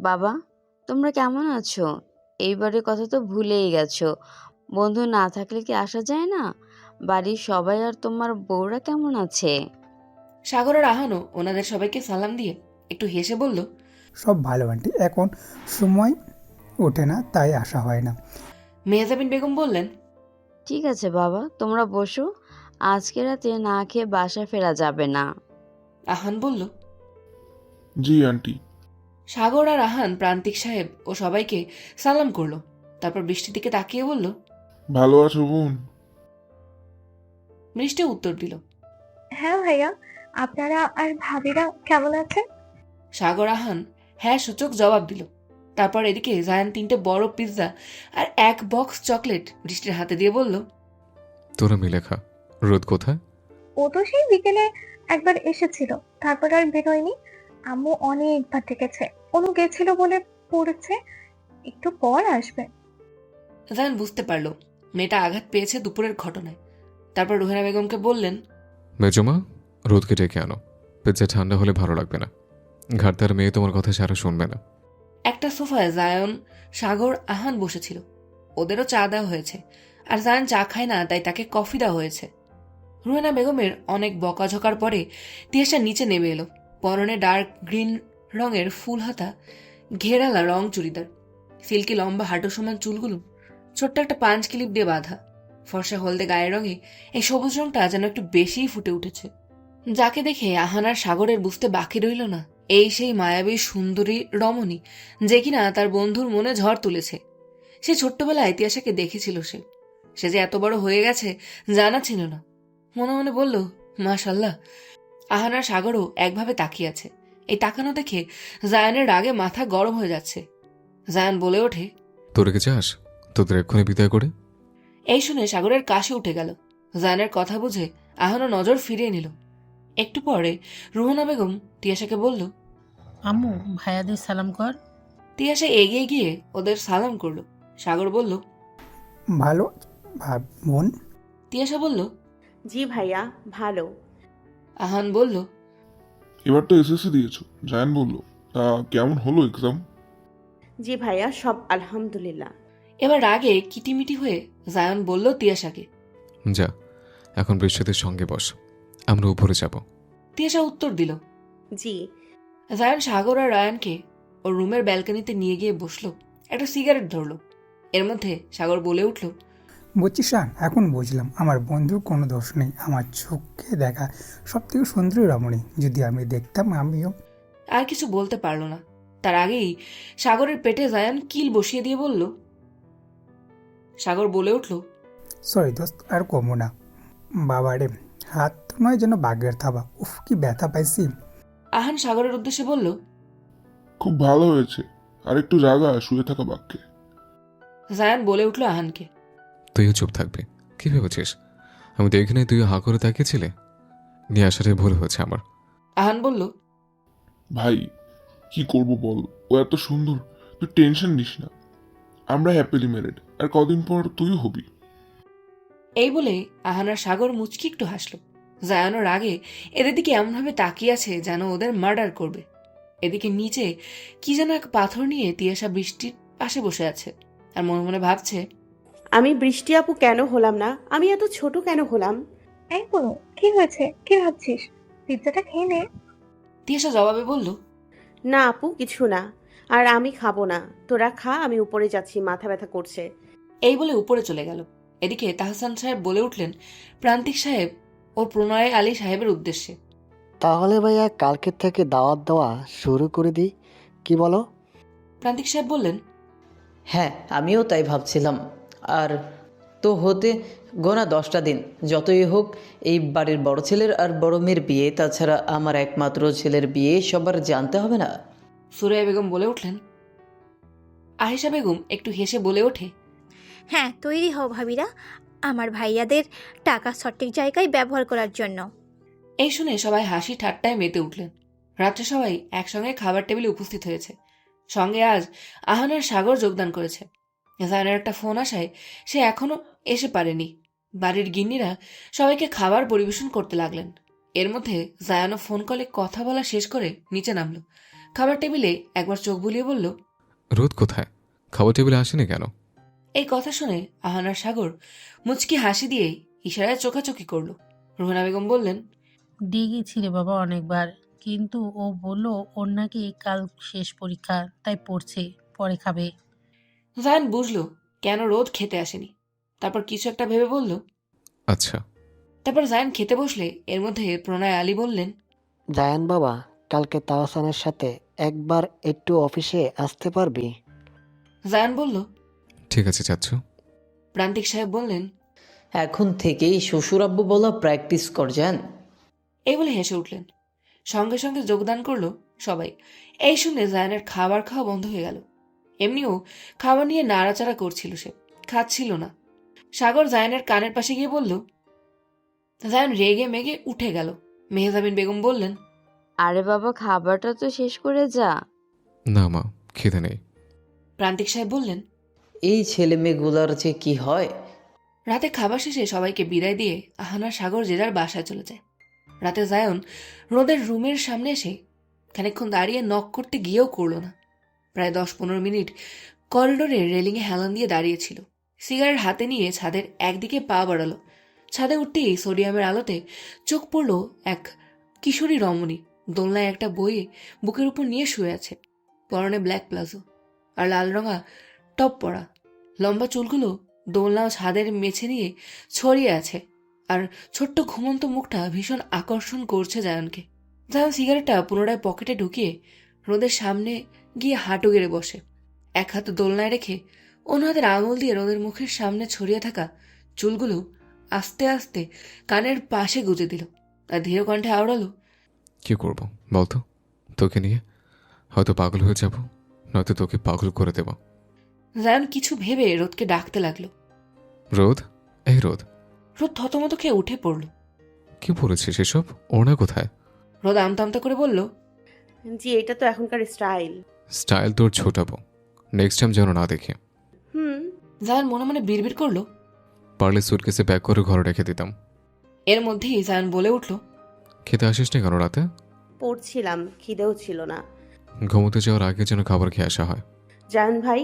বাবা, তোমরা কেমন আছো? এইবারের কথা তো ভুলেই গেছো। বন্ধু না থাকলে কি আসা যায় না? বাড়ির সবাই আর তোমার বউরা কেমন আছে? সাগর আর আহানও ওনাদের সবাইকে সালাম দিয়ে একটু হেসে বলল, সব ভালো আন্টি, এখন সময় ওঠে না তাই আসা হয় না। মেহজাবিন বেগম বললেন, ঠিক আছে বাবা, তোমরা বসো। আজকে রাতে না খেয়ে বাসা ফেরা যাবে না। আহান বলল। জি আন্টি। সাগর আর আহান প্রান্তিক সাহেব ও সবাইকে সালাম করলো। তারপর বৃষ্টির দিকে তাকিয়ে বলল। ভালো আছো বোন? বৃষ্টি উত্তর দিল। হ্যাঁ ভাইয়া, আপনারা আর ভাবিরা কেমন আছেন? সাগর আহান হ্যাঁ সূচক জবাব দিল। তারপর এদিকে জায়ান 3টে বড় পিৎজা আর এক বক্স চকলেট বৃষ্টির হাতে দিয়ে বলল, তোরা মিলে খা। রোদ কোথায়? ও তো সেই বিকেলে একবার এসেছিল, তারপর আর বেরোয়নি। আম্মু অনেকবার ডেকেছে, অনু গেছিল বলে পড়েছে, একটু পর আসবে। জায়ান বুঝতে পারল মেয়েটা আঘাত পেয়েছে দুপুরের ঘটনায়। তারপর রুহেনা বেগমকে বললেন, মেজমা, রোদকে ডেকে আনো। পিৎজা ঠান্ডা হলে ভালো লাগবে না। ঘাটতার মেয়ে তোমার কথা সারা শুনবে না। একটা সোফায় জায়ন, সাগর, আহান বসেছিল। ওদেরও চা দেওয়া হয়েছে, আর জায়ান চা খায় না তাই তাকে কফি দেওয়া হয়েছে। রুহেনা বেগমের অনেক বকাঝকার পরে তিয়াসা নিচে নেমে এলো। পরনে ডার্ক গ্রিন রঙের ফুল হাতা ঘেরালা রং চুড়িদার, সিল্কি লম্বা হাঁটু সমান চুলগুলো ছোট্ট একটা পাঞ্চ ক্লিপ দিয়ে বাঁধা। ফর্সা হলদে গায়ের রঙে এই সবুজ রংটা যেন একটু বেশিই ফুটে উঠেছে। যাকে দেখে আহান আর সাগরের বুঝতে বাকি রইল না এই সেই মায়াবী সুন্দরী রমণী যে কিনা তার বন্ধুর মনে ঝড় তুলেছে। সে ছোট্টবেলায় তিয়াসাকে দেখেছিল, সে যে এত বড় হয়ে গেছে জানা ছিল না। মনে মনে বলল, মাশাল্লাহ। আহান আর সাগরও একভাবে তাকিয়ে আছে। এই তাকানো দেখে জায়ানের রাগে মাথা গরম হয়ে যাচ্ছে। জায়ান বলে ওঠে, তোরা কি চাস তোদের এক্ষুনি বিদায় করে? এই শুনে সাগরের কাশি উঠে গেল। জায়ানের কথা বুঝে আহানও নজর ফিরিয়ে নিল। একটু পরে রুহনা বেগম তিয়াসাকে বলল, আম্মু, ভাইয়াদের সালাম কর। তিয়াসা এগিয়ে গিয়ে ওদের সালাম করলো। সাগর বলল, ভালো বোন। তিয়াসা বলল। জি ভাইয়া, ভালো। আহান বলল, এবার তো এসএসসি দিয়েছো, জায়ান বললো। তা কেমন হলো এক্সাম? জি ভাইয়া, সব আলহামদুলিল্লাহ। এবার রাগে কিটিমিটি হয়ে জায়ান বলল তিয়াসাকে। যা, এখন বৃষ্টিদের সঙ্গে বস, আমরা উপরে যাব। তিয়াসা উত্তর দিল। জি। জায়ান সাগর আর রায়ানকে ওর রুমের ব্যালকনিতে নিয়ে গিয়ে বসলো। একটা সিগারেট ধরলো। এর মধ্যে সাগর বলে উঠল, বুঝছিস শান, এখন বুঝলাম আমার বন্ধুর কোনো দোষ নেই। আমার চোখে দেখা সব থেকে সুন্দরী রমণী যদি আমি দেখতাম আমিও। আর কিছু বলতে পারল না। তার আগেই সাগরের পেটে জায়ান কিল বসিয়ে দিয়ে বলল। সাগর বলে উঠল, সরি দোস্ত, আর কমো না। বাবারে, হাত তো নয় যেন বাঘের থাবা। উফ, কি ব্যথা পাইছি। আহান সাগরের উদ্দেশ্যে বলল। খুব ভালো হয়েছে, আর একটু জায়গা শুয়ে থাকা বাক্যে। জায়ান বলে উঠল আহানকে, তুইও চুপ থাকবি? কি ভেবেছিস আমি দেখি নাই তুইও হা করে তাকিয়েছিলে? নিয়ে আসাটাই ভুল হয়েছে আমার। আহান বলল, ভাই কি করব বল, ও এত সুন্দর, তুই টেনশন নিস না। আমরা হ্যাপিলি ম্যারেড, আর কদিন পর তুইও হবি। এই বলে আহান আর সাগর মুচকি একটু হাসলো। জায়ানও রাগে এদের দিকে এমনভাবে তাকিয়ে আছে যেন ওদের মার্ডার করবে। এদিকে নিচে কি যেন এক পাথর নিয়ে তিয়াসা বৃষ্টির পাশে বসে আছে আর মনে মনে ভাবছে, আমি বৃষ্টি আপু কেন হলাম না? আমি এত ছোট কেন হলাম? এই বলো, কি হয়েছে? কি ভাবছিস? পিৎজাটা খেয়ে নে। তিয়াসা জবাবে বলল, না আপু, কিছু না। আর আমি খাবো না, তোরা খা, আমি উপরে যাচ্ছি, মাথা ব্যথা করছে। এই বলে উপরে চলে গেল। এদিকে তাহসান সাহেব বলে উঠলেন প্রান্তিক সাহেব ও প্রণয় আলী সাহেবের উদ্দেশ্যে, তাহলে ভাইয়া কালকে থেকে দাওয়াত দেওয়া শুরু করে দিই, কি বলো? প্রান্তিক সাহেব বললেন, হ্যাঁ, আমিও তাই ভাবছিলাম। আর তো হতে গোনা 10টা দিন, যতই হোক এই বাড়ির বড় ছেলের আর বড় মেয়ের বিয়ে, তাছাড়া আমার একমাত্র ছেলের বিয়ে সবার জানতে হবে না? সুরাইয়া বেগম বলে উঠলেন। আহিসা বেগম একটু হেসে বলে ওঠে, হ্যাঁ, তৈরি হও ভাবিরা, আমার ভাইয়াদের টাকা সঠিক জায়গায় ব্যবহার করার জন্য। এই শুনে সবাই হাসি ঠাট্টায় মেতে উঠলেন। রাত্রে সবাই একসঙ্গে খাবার টেবিলে উপস্থিত হয়েছে। সঙ্গে আজ আহানের সাগর যোগদান করেছে। জায়ানের একটা ফোন আসায় সে এখনো এসে পারেনি। বাড়ির গিন্নিরা সবাইকে খাবার পরিবেশন করতে লাগলেন। এর মধ্যে জায়ানও ফোন কলে কথা বলা শেষ করে নিচে নামলো। খাবার টেবিলে একবার চোখ বুলিয়ে বলল, রোদ কোথায়? খাবার টেবিলে আসেনি কেন? এই কথা শুনে আহান আর সাগর মুচকি হাসি দিয়ে ইশারায় চোখাচোখি করল। রুহানা বেগম বললেন, ডেকেছিলে বাবা অনেকবার, কিন্তু ও বলল ওর নাকি কাল শেষ পরীক্ষা, তাই পড়ছে, পরে খাবে। জায়ান বুঝলো কেন রোদ খেতে আসেনি। তারপর কিছু একটা ভেবে বলল, আচ্ছা। তারপর জায়ান খেতে বসলে এর মধ্যে প্রণয় আলী বললেন, জায়ান বাবা, কালকে তাহসানের সাথে একবার একটু অফিসে আসতে পারবি? জায়ান বলল, ঠিক আছে চাচ্ছু। প্রান্তিক সাহেব বললেন, এখন থেকেই শ্বশুর আব্বু বলা প্র্যাকটিস কর যান। এই বলে হেসে উঠলেন। সঙ্গে সঙ্গে যোগদান করলো সবাই। এই শুনে জায়ানের খাবার খাওয়া বন্ধ হয়ে গেল। এমনিও খাবার নিয়ে নাড়াচাড়া করছিল, সে খাচ্ছিল না। সাগর জায়ানের কানের পাশে গিয়ে বলল। জায়ান রেগে মেগে উঠে গেল। মেহজাবিন বেগম বললেন, আরে বাবা, খাবারটা তো শেষ করে যা। না মা, খিদে নেই। প্রান্তিক সাহেব বললেন, এই ছেলে মেয়েগুলার যে কি হয়। রাতে খাবার শেষে সবাইকে বিদায় দিয়ে আহানা সাগর যে যার বাসায় চলে যায়। রাতে জায়ন রোদের রুমের সামনে এসে খানিকক্ষণ দাঁড়িয়ে নক করতে গিয়েও করল না। প্রায় 10-15 মিনিট করিডোরে রেলিংয়ে হেলান দিয়ে দাঁড়িয়েছিল। সিগারেট হাতে নিয়ে ছাদের একদিকে পা বাড়ালো। ছাদে উঠতেই সোডিয়ামের আলোতে চোখ পড়ল এক কিশোরী রমণী দোলনায় একটা বইয়ে বুকের উপর নিয়ে শুয়ে আছে। পরনে ব্ল্যাক প্লাজো আর লাল রঙা টপ পরা। লম্বা চুলগুলো দোলনা ও ছাদের মেছে নিয়ে ছড়িয়ে আছে, আর ছোট্ট ঘুমন্ত মুখটা ভীষণ আকর্ষণ করছে জায়নকে। জায়ন সিগারেটটা পুনরায় পকেটে ঢুকিয়ে রোদের সামনে গিয়ে হাঁটু গেড়ে বসে। এক হাত দোলনায় রেখে অন্য হাতের আঙুল দিয়ে রোদের মুখের সামনে ছড়িয়ে থাকা চুলগুলো আস্তে আস্তে কানের পাশে গুজে দিল। আর ধীর কণ্ঠে আওড়ালো, কি করব বলতো? তোকে নিয়ে হয়তো পাগল হয়ে যাব, নয়তো তোকে পাগল করে দেব। জায়ন কিছু ভেবে রোদকে ডাকতে লাগলো। রোদ, এই রোদ। রোদ থতমত খেয়ে উঠে পড়ল। কি পড়েছিস এসব? ওড়না কোথায়? রোদ আমতা আমতা করে বলল, জি, এটা তো এখনকার স্টাইল। স্টাইল তোর ছোটাবো, নেক্সট টাইম যেন না দেখি। জায়ান মনে মনে বিড়বিড় করলো, পারলে সুটকেসে প্যাক করে ঘরে রেখে দিতাম। এর মধ্যেই জায়ান বলে উঠল, খেতে আসিস না কেন রাতে? পড়ছিলাম, খিদেও ছিল না। ঘুমোতে যাওয়ার আগে যেন খাবার খেয়ে আসা হয়। জায়ান ভাই,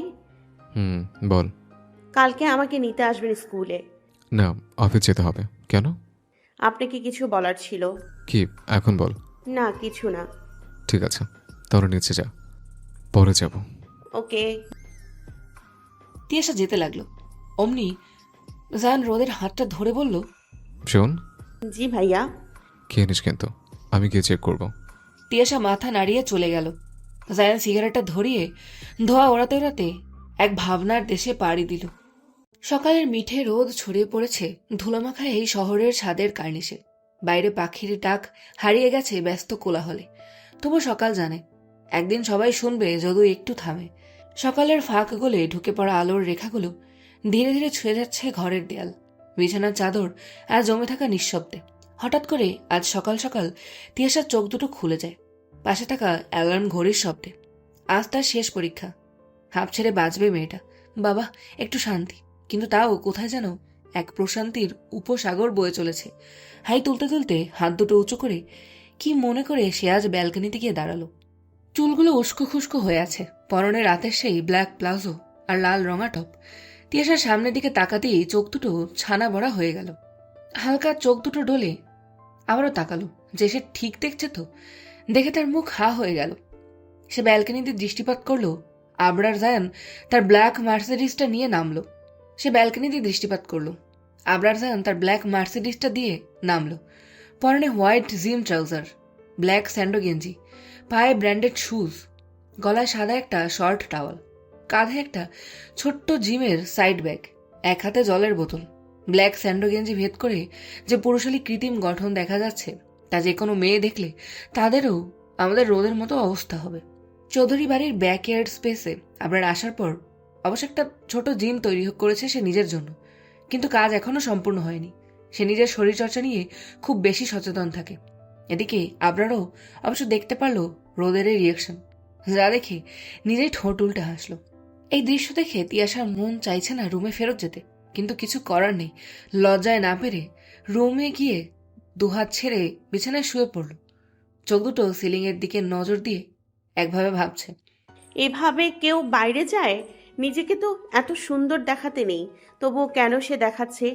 বল। কালকে আমাকে নিতে আসবেন স্কুলে। না, অফিস যেতে হবে। কেন? আপনাকে কিছু বলার ছিল। কি এখন বল। না, কিছু না। ঠিক আছে, তাহলে নিচে যা, পরে যাব। ওকে। তিয়াসা যেতে লাগলো। অমনি জায়ান রোদের হাতটা ধরে বলল, শোন। জি ভাইয়া। খেয়ে নিস কিন্তু, আমি গিয়ে চেক করব। তিয়াসা মাথা নাড়িয়ে চলে গেল। জায়ান সিগারেটটা ধরিয়ে ধোয়া ওড়াতে ওড়াতে এক ভাবনার দেশে পাড়ি দিল। সকালের মিঠে রোদ ছড়িয়ে পড়েছে ধুলোমাখায় এই শহরের ছাদের কার্নিশে। বাইরে পাখির ডাক হারিয়ে গেছে ব্যস্ত কোলাহলে। তবু সকাল জানে একদিন সবাই শুনবে, যদিও একটু থামে। সকালের ফাঁক গলে ঢুকে পড়া আলোর রেখাগুলো ধীরে ধীরে ছুঁয়ে যাচ্ছে ঘরের দেয়াল, বিছানার চাদর আর জমে থাকা নিঃশব্দে। হঠাৎ করে আজ সকাল সকাল তিয়াসার চোখ দুটো খুলে যায় পাশে থাকা অ্যালার্ম ঘড়ির শব্দে। আজ তার শেষ পরীক্ষা। হাঁপ ছেড়ে বাঁচবে মেয়েটা। বাবা, একটু শান্তি। কিন্তু তাও কোথায় যেন এক প্রশান্তির উপসাগর বয়ে চলেছে। হাই তুলতে তুলতে হাত দুটো উঁচু করে কি মনে করে সে আজ ব্যালকনিতে গিয়ে দাঁড়ালো। চুলগুলো উস্কো খুস্কো হয়ে আছে, পরনে রাতের সেই ব্ল্যাক প্লাজো আর লাল রঙা টপ। তিয়াসার সামনের দিকে তাকাতেই চোখ দুটো ছানা বড়া হয়ে গেল। হালকা চোখ দুটো ডলে আবারও তাকালো যে সে ঠিক দেখছে তো। দেখে তার মুখ হা হয়ে গেল। সে ব্যালকনিতে দৃষ্টিপাত করলো। আবরার জায়ান তার ব্ল্যাক মার্সিডিসটা নিয়ে নামলো। সে ব্যালকনিতে দৃষ্টিপাত করলো। আবরার জায়ান তার ব্ল্যাক মার্সিডিসটা দিয়ে নামলো। পরনে white gym trouser, black Sandow গেঞ্জি, পায়ে ব্র্যান্ডেড শুজ, গলায় সাদা একটা শর্ট টাওয়াল, কাঁধে একটা ছোট্ট জিমের সাইড ব্যাগ, এক হাতে জলের বোতল। ব্ল্যাক স্যান্ডো গেঞ্জি ভেদ করে যে পুরুষালী কৃত্রিম গঠন দেখা যাচ্ছে, তা যে কোনো মেয়ে দেখলে তাদেরও আমাদের রোদের মতো অবস্থা হবে। চৌধুরী বাড়ির ব্যাকইয়ার্ড স্পেসে আবার আসার পর অবশ্য একটা ছোট জিম তৈরি করেছে সে নিজের জন্য, কিন্তু কাজ এখনো সম্পূর্ণ হয়নি। সে নিজের শরীরচর্চা নিয়ে খুব বেশি সচেতন থাকে। এদিকে আবরারও অবশ্য দেখতে পারলো রোদের এই রিয়াকশন, যা দেখে নিজেই ঠোঁট উল্টে হাসলো। এই দৃশ্য দেখে তিয়াসার মন চাইছে না রুমে ফেরত যেতে, কিন্তু কিছু করার নেই। লজ্জায় না পেরে রুমে গিয়ে দুহাত ছেড়ে বিছানায় শুয়ে পড়ল। চোখ দুটো সিলিংয়ের দিকে নজর দিয়ে একভাবে ভাবছে। এভাবে কেউ বাইরে যায়? নিজেকে তো এত সুন্দর দেখাতে নেই, তবুও কেন সে দেখাচ্ছে?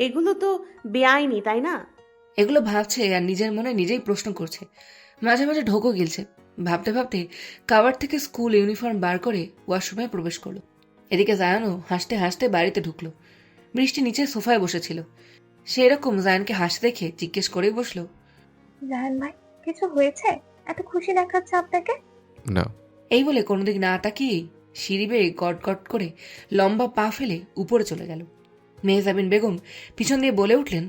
এগুলো তো বেআইনি, তাই না? এগুলো ভাবছে আর নিজের মনে নিজেই প্রশ্ন করছে। মাঝে মাঝে ঢোকও গিলছে। ভাবতে ভাবতে কাভার থেকে স্কুল ইউনিফর্ম বার করে ওয়াশরুমে প্রবেশ করলো। এদিকে জায়ানও হাসতে হাসতে বাড়িতে ঢুকলো। বৃষ্টি নিচে সোফায় বসেছিল। সে এরকম জায়ানকে হাসতে দেখে জিজ্ঞেস করেই বসলো, জাহান ভাই, কিছু হয়েছে? এত খুশি দেখাচ্ছে আপনাকে। না। এই বলে কোনোদিক না তাকিয়েই সিঁড়ি বেয়ে গট গট করে লম্বা পা ফেলে উপরে চলে গেল। মেহজাবিন বেগম পিছন দিয়ে বলে উঠলেন,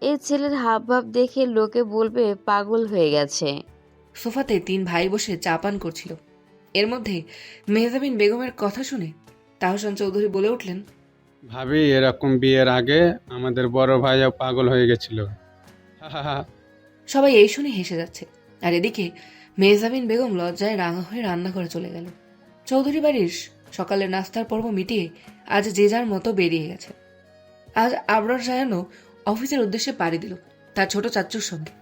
এই ছেলের হাবভাব দেখে লোকে বলবে পাগল হয়ে গেছে। সোফাতে 3 ভাই বসে চা পান করছিল। এর মধ্যে মেহজাবিন বেগমের কথা শুনে তাহসান চৌধুরী বলে উঠলেন, ভাবি, এরকম বিয়ের আগে আমাদের বড় ভাইও পাগল হয়ে গেছিল। সবাই এই শুনে হেসে যাচ্ছে। আর এদিকে মেহজাবিন বেগম লজ্জায় রাঙা হয়ে রান্নাঘরে চলে গেল। চৌধুরী বাড়ির সকালের নাস্তার পর্ব মিটিয়ে আজ যে যার মতো বেরিয়ে গেছে। আজ আবরার জায়ানও অফিসের উদ্দেশ্যে পাড়ি দিল তার ছোট চাচ্চুর সঙ্গে।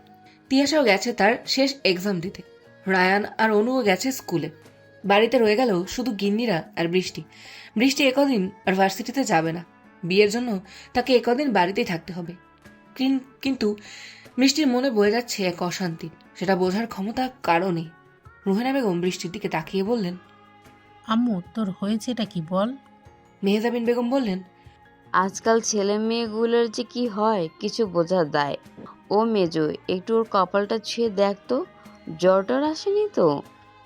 তিয়াশাও গেছে তার শেষ এক্সাম দিতে। রায়ান আর অনুও গেছে স্কুলে। বাড়িতে রয়ে গেল শুধু গিন্নিরা আর বৃষ্টি। বৃষ্টি একদিন আর ভার্সিটিতে যাবে না। বিয়ের জন্য তাকে একদিন বাড়িতেই থাকতে হবে। কিন্তু বৃষ্টির মনে বয়ে যাচ্ছে এক অশান্তি। সেটা বোঝার ক্ষমতা কারো নেই। রুহেনা বেগম বৃষ্টির দিকে তাকিয়ে বললেন, আম্মু তোর হয়েছে এটা কি বল? মেহজাবিন বেগম বললেন, আজকাল ছেলে মেয়েগুলোর যে কি হয় কিছু বোঝা যায়। ও মেজো, একটু ওর কপালটা ছুঁয়ে দেখ তো, জ্বরটার আসেনি তো?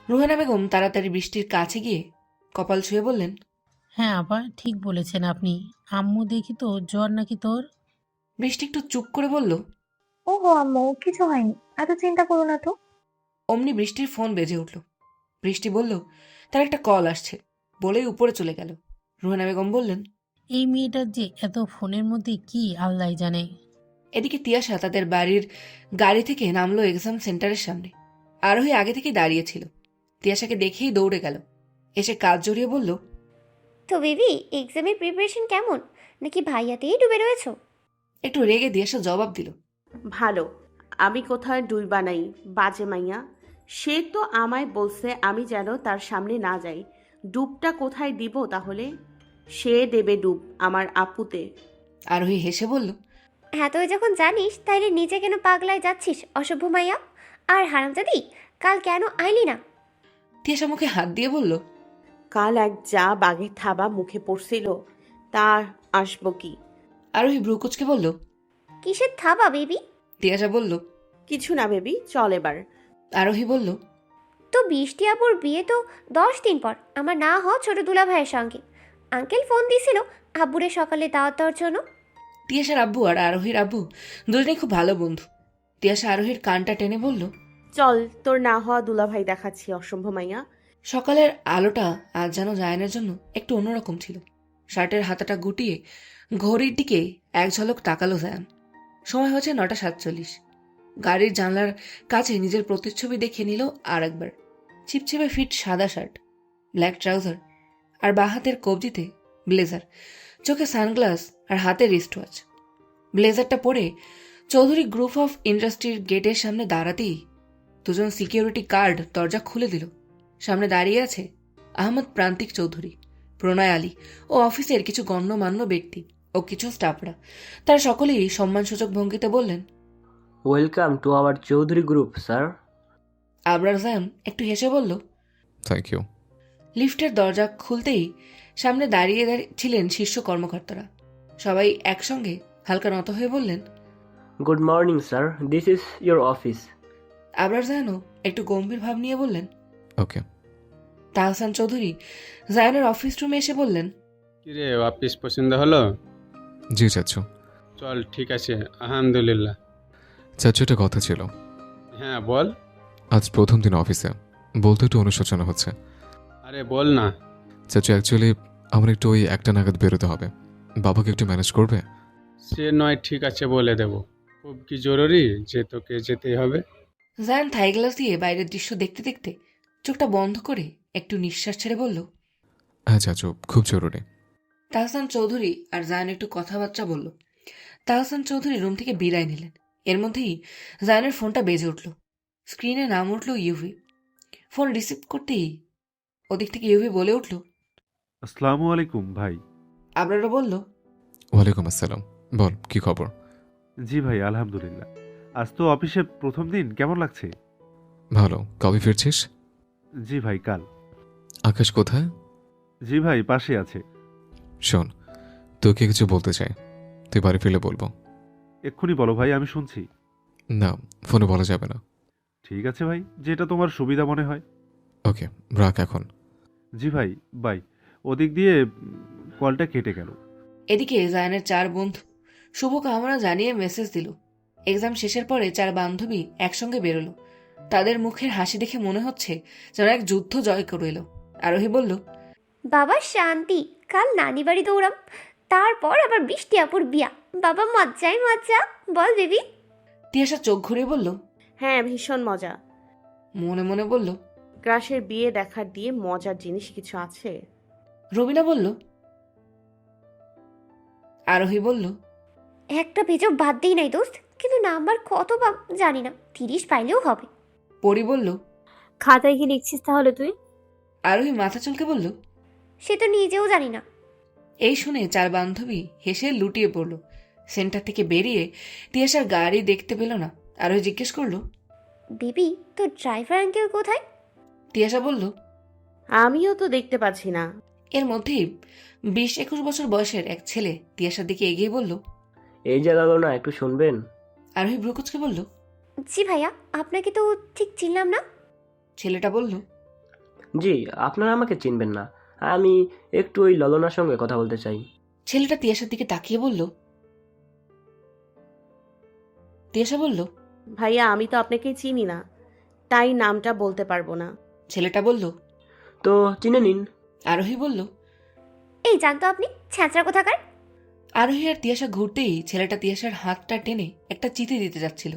রুহেনা বেগম তাড়াতাড়ি বৃষ্টির কাছে গিয়ে কপাল ছুঁয়ে বললেন, হ্যাঁ আপা, ঠিক বলেছেন আপনি। আম্মু দেখি তো জ্বর নাকি তোর? বৃষ্টি একটু চুপ করে বলল, ওহো আম্মু, কিছু হয়নি, এত চিন্তা করো না তো। অমনি বৃষ্টির ফোন বেজে উঠল। বৃষ্টি বলল তার একটা কল আসছে, বলেই উপরে চলে গেল। রুহেনা বেগম বললেন, এই মেয়েটার যে এত ফোনের মধ্যে কি আল্লাহ জানে। এদিকে তিয়াশা তাদের বাড়ির গাড়ি থেকে নামলো এক্সাম সেন্টারের সামনে। আরোহী আগে থেকে দাঁড়িয়েছিল। তিয়াশাকে দেখেই দৌড়ে গেল। এসে কাজ জড়িয়ে বলল, তো বেবি, এক্সামের প্রিপারেশন কেমন? নাকি ভাইয়াতেই ডুবে রয়েছো? একটু রেগে তিয়াশা জবাব দিল, ভালো। আমি কোথায় ডুইবা নাই, বাজে মাইয়া। সে তো আমায় বলছে আমি যেন তার সামনে না যাই। ডুবটা কোথায় দিব তাহলে? সে দেবে ডুব আমার আপুতে। আরোহী হেসে বলল, হ্যাঁ, তুই যখন জানিস তাইলে নিজে কেন পাগলায় যাচ্ছিস অসভ্য মাইয়া? আর হারামজাদি, কাল কেন আইলি না? তিয়াশা মুখে হাত দিয়ে বলল, কাল এক যা বাঘের থাবা মুখে পড়ছিল, তার আসবো কি? আরোহী ভ্রুকুচকে বলল, কিসের থাবা বেবি? তিয়াশা বলল, কিছু না বেবি, চল এবার। আরোহী বলল, তো বৃষ্টি আপুর বিয়ে তো 10 দিন পর, আমার না হ ছোট দুলা ভাইয়ের সঙ্গে। আঙ্কেল ফোন দিছিল আব্বুরে সকালে দাওয়াত দেওয়ার জন্য। তিয়াশার আব্বু আর আরোহীর আব্বু দুজনেই খুব ভালো বন্ধু। তিয়াশা আরোহীর কানটা টেনে বলল, চল, তোর না হওয়া দুলাভাই দেখাচ্ছি অসম্ভব মাইয়া। সকালের আলোটা আজ যেন জায়ানের জন্য একটু অন্যরকম ছিল। শার্টের হাতাটা গুটিয়ে ঘড়ির দিকে এক ঝলক তাকালো জায়ান। সময় হচ্ছে 9:47। গাড়ির জানলার কাছে নিজের প্রতিচ্ছবি দেখে নিল আর একবার। ছিপছিপে ফিট সাদা শার্ট, ব্ল্যাক ট্রাউজার আর বাঁ হাতের কবজিতে ব্লেজার, চোখে সানগ্লাস আর হাতে রিস্ট ওয়াচ। ব্লেজারটা পরে চৌধুরী গ্রুপ অফ ইন্ডাস্ট্রির গেটের সামনে দাঁড়াতেই দুজন সিকিউরিটি গার্ড দরজা খুলে দিল। সামনে দাঁড়িয়ে আছে আহমদ প্রান্তিক চৌধুরী, প্রণয় আলী ও অফিসের কিছু গণ্যমান্য ব্যক্তি ও কিছু স্টাফরা। তারা সকলেই সম্মানসূচক ভঙ্গিতে বললেন, welcome to our Chowdhury group sir. Abrar Zayan একটু হেসে বলল, থ্যাংক ইউ। লিফটের দরজা খুলতেই সামনে দাঁড়িয়ে ছিলেন শীর্ষ কর্মকর্তারা। সবাই একসঙ্গে হালকা নত হয়ে বললেন, good morning sir, this is your office. Abrar জায়ানও একটু গম্ভীর ভাব নিয়ে বললেন, ওকে। তাহসান চৌধুরী জায়ানের অফিস রুমে এসে বললেন, কিরে, অফিস পছন্দ হলো? জি চাচ্ছু। চল, ঠিক আছে, আলহামদুলিল্লাহ। চাচ্ছু, একটা কথা ছিল। হ্যাঁ বল। আজ প্রথম দিন অফিসে, বলতে একটু অনুশোচনা হচ্ছে। আরে বল না। চাচ্ছু, অ্যাকচুয়ালি আমার একটু ওই 1টা নাগাদ বেরোতে হবে। বাবাকে একটু ম্যানেজ করবে? সে নয়, ঠিক আছে, বলে দেব। খুব কি জরুরি যে তোকে যেতেই হবে? জায়ান থাই গ্লাস দিয়ে বাইরের দৃশ্য দেখতে দেখতে চোখটা বন্ধ করে একটু নিঃশ্বাস ছেড়ে বলল, হ্যাঁ চাচু, খুব জরুরি। তাহসান চৌধুরী আর জায়ান একটু কথাবার্তা বলল। তাহসান চৌধুরী রুম থেকে বিদায় নিলেন। এর মধ্যেই জায়ানের ফোনটা বেজে উঠল। স্ক্রিনে নাম উঠল ইউভি। ফোন রিসিভ করতেই ওদিক থেকে ইউভি বলে উঠল। আসসালামু আলাইকুম ভাই। আবরারও বলল, ওয়ালাইকুম আসসালাম। বল কি খবর? জি ভাই, আলহামদুলিল্লাহ। আজ তো অফিসে প্রথম দিন, কেমন লাগছে? ভালো। কবে ফিরছিস? জি ভাই, কাল। আকাশ কোথায়? জি ভাই, পাশে আছে। শোন, তোকে কিছু বলতে চাই, তুই বাড়ি ফিরলে বলবো। এক্ষুনি বলো ভাই, আমি শুনছি। না, ফোনে বলা যাবে না। ঠিক আছে ভাই, যেটা তোমার সুবিধা মনে হয়। ওকে, রাখ এখন। জি ভাই, বাই। ওদিক দিয়ে কলটা কেটে গেল। এদিকে জায়ানের 4 বন্ধু শুভকামনা জানিয়ে মেসেজ দিল। এক্সাম শেষের পরে 4 বান্ধবী একসঙ্গে বেরোলো। তাদের মুখের হাসি দেখে মনে হচ্ছে যেন এক যুদ্ধ জয় করে এলো। আরোহী বলল, বাবা শান্তি, কাল নানি বাড়ি দৌড়াম, তারপর আবার বৃষ্টি আপুর বিয়া। বাবা মজ্জাই মজ্জা, বল বেবি। তিয়াশা চোখ ঘুরিয়ে বলল, হ্যাঁ ভীষণ মজা। মনে মনে বলল, ক্রাশের বিয়ে দেখার দিয়ে মজার জিনিস কিছু আছে? রবিনা বলল। আরোহী বলল, একটা পেজও বাদ দিই নাই দোস্ত, কিন্তু নাম্বার কত বা জানি না, 30 পাইলেও হবে। পরি বলল, খাতায় কি লিখছিস তাহলে তুই? আরোহী মাথা চুলকে বলল, সে তো নিজেও জানি না। এই শুনে 4 বান্ধবী হেসে লুটিয়ে পড়ল। সেন্টার থেকে বেরিয়ে তিয়াশার গাড়ি দেখতে পেল না। আরোহী জিজ্ঞেস করলো, বেবি তোর ড্রাইভার আঙ্কেল কোথায়? তিয়াশা বলল, আমিও তো দেখতে পাচ্ছি না। এর মধ্যেই 20-21 বছর বয়সের এক ছেলে তিয়াশার দিকে এগিয়ে বলল, এই যে লালনা, একটু শুনবেন? আরোহী ব্রুকুচকে বলল, জি ভাইয়া, আপনাকে তো ঠিক চিনলাম না। ছেলেটা বলল, জি, আপনারা আমাকে চিনবেন না, আমি একটু ওই ললনার সঙ্গে কথা বলতে চাই। ছেলেটা তিয়াশার দিকে তাকিয়ে বলল। তিয়াশা বলল, ভাইয়া আমি তো আপনাকে চিনি না, তাই নামটা বলতে পারবো না। ছেলেটা বলল, তো চিনে নিন। আরোহী বলল, এই জানতো আপনি ছ্যাঁচড়া কোথাকার। আরোহী আর তিয়াশা ঘুরতেই ছেলেটা তিয়াশার হাতটা টেনে একটা চিঠি দিতে যাচ্ছিল।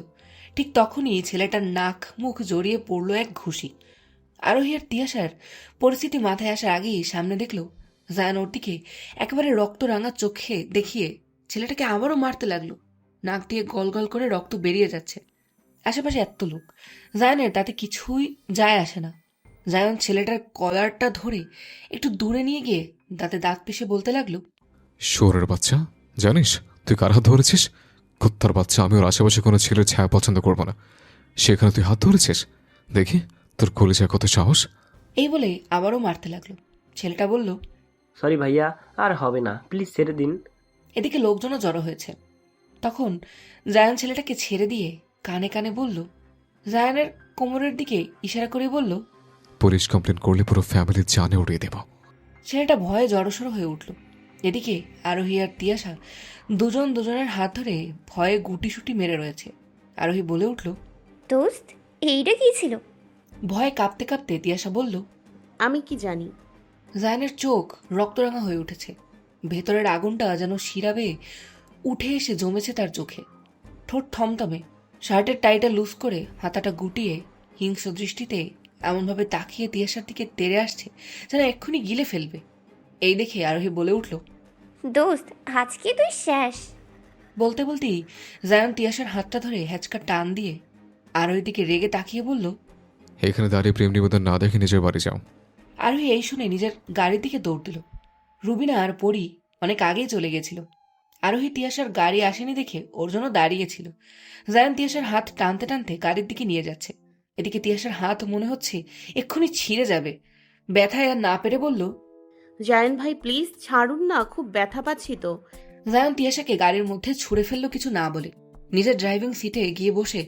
ঠিক তখনই ছেলেটার নাক মুখ জড়িয়ে পড়ল এক ঘুষি। আরোহী আর তিয়াশার পরিস্থিতি মাথায় আসার আগেই সামনে দেখল জায়ান ওর দিকে একেবারে রক্ত রাঙা চোখে দেখিয়ে ছেলেটাকে আবারও মারতে লাগলো। নাক দিয়ে গল গল করে রক্ত বেরিয়ে যাচ্ছে। আশেপাশে এত লোক, জায়ানের তাতে কিছুই যায় আসে না। জায়ান ছেলেটার কলারটা ধরে একটু দূরে নিয়ে গিয়ে দাঁতে দাঁত পিষে বলতে লাগলো, শোরের বাচ্চা, জানিস তুই কার হাত ধরেছিস? কুত্তার বাচ্চা, আমি ওর আশেপাশে কোনো ছেলের ছায়া পছন্দ করবো না, সেখানে তুই হাত ধরেছিস? দেখি তোর কলিজায় কত সাহস। এই বলে আবারও মারতে লাগলো। ছেলেটা বলল, সরি ভাইয়া, আর হবে না, প্লিজ ছেড়ে দিন। এদিকে লোকজনও জড়ো হয়েছে। তখন জায়ান ছেলেটাকে ছেড়ে দিয়ে কানে কানে বলল, জায়ানের কোমরের দিকে ইশারা করে বলল, পুলিশ কমপ্লেন করলে পুরো ফ্যামিলির জানে উড়িয়ে দেব। ছেলেটা ভয়ে জড়সড় হয়ে উঠল। এদিকে আরোহী আর তিয়াশা দুজন দুজনের হাত ধরে ভয়ে গুটিসুটি মেরে রয়েছে। আরোহী বলে উঠল, দোস্ত এইটা কি ছিল? ভয়ে কাঁপতে কাঁপতে তিয়াশা বলল, আমি কি জানি। জায়ানের চোখ রক্তরাঙা হয়ে উঠেছে। ভেতরের আগুনটা যেন শিরাবে উঠে এসে জমেছে তার চোখে। ঠোঁট থমথমে, শার্টের টাইটা লুজ করে হাতাটা গুটিয়ে হিংস্র দৃষ্টিতে এমনভাবে তাকিয়ে তিয়াশার দিকে তেড়ে আসছে যেন এক্ষুনি গিলে ফেলবে। এই দেখে আরোহী বলে উঠল, দোস্ত আজকে তুই শেষ। বলতে বলতেই জায়ান তিয়াশার হাতটা ধরে হ্যাচকা টান দিয়ে আরোহীর দিকে রেগে তাকিয়ে বলল, এখানে দাঁড়িয়ে প্রেম নিবেদন না দেখে নিজের বাড়ি যাও। আরোহী এই শুনে নিজের গাড়ির দিকে দৌড় দিল। রুবিনা আর পরি অনেক আগেই চলে গেছিল। আরোহী তিয়াশার গাড়ি আসেনি দেখে ওর জন্য দাঁড়িয়েছিল। জায়ান তিয়াশার হাত টানতে টানতে গাড়ির দিকে নিয়ে যাচ্ছে। এদিকে তিয়াশার হাত মনে হচ্ছে এক্ষুনি ছিঁড়ে যাবে। ব্যথায় আর না পেরে বলল, জায়ান ভাই প্লিজ ছাড়ুন না, খুব ব্যথা পাচ্ছি তো। জায়ান তিয়াশাকে গাড়ির মধ্যে ছুঁড়ে ফেললো কিছু না বলে। নিজের ড্রাইভিং সিটে গিয়ে বসে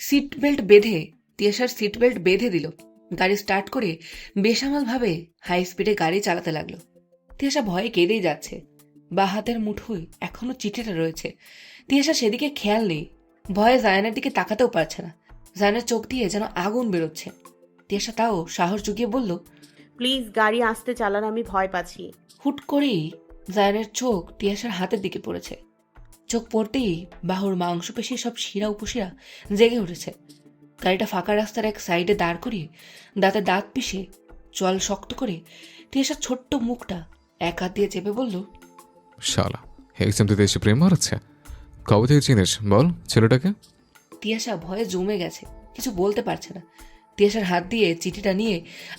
সিট বেল্ট বেঁধে তিয়াশার সিট বেল্ট বেঁধে দিল। গাড়ি স্টার্ট করে বেসামালভাবে হাই স্পিডে গাড়ি চালাতে লাগলো। তিয়াশা ভয়ে কেঁদেই যাচ্ছে। বা হাতের মুঠোয় এখনো চিঠিটা রয়েছে। তিয়াশা সেদিকে খেয়াল নেই। ভয়ে জায়ানের দিকে তাকাতেও পারছে না। জায়ানের চোখ দিয়ে যেন আগুন বেরোচ্ছে। তিয়াশা তাও সাহস জুগিয়ে বলল, প্লিজ গাড়ি আসতে চালান, আমি ভয় পাচ্ছি। হুট করেই জায়ানের চোখ তিয়াশার হাতের দিকে পড়েছে। চোখ পড়তেই বাহুর মাংসপেশি সব শিরা উপশিরা জেগে উঠেছে। গাড়িটা ফাঁকা রাস্তার এক সাইডে দাঁড় করিয়ে দাঁতে দাঁত পিষে জল শক্ত করে তিয়াশার ছোট্ট মুখটা এক হাত দিয়ে চেপে বলল, শালা, এক্সাম দিতে এসে প্রেম মারাচ্ছে। কবে থেকে চিনিস বল ছেলেটাকে? তিয়াশা ভয়ে জমে গেছে, কিছু বলতে পারছে না। তিয়াশার হাত দিয়ে চিঠিটা নিয়ে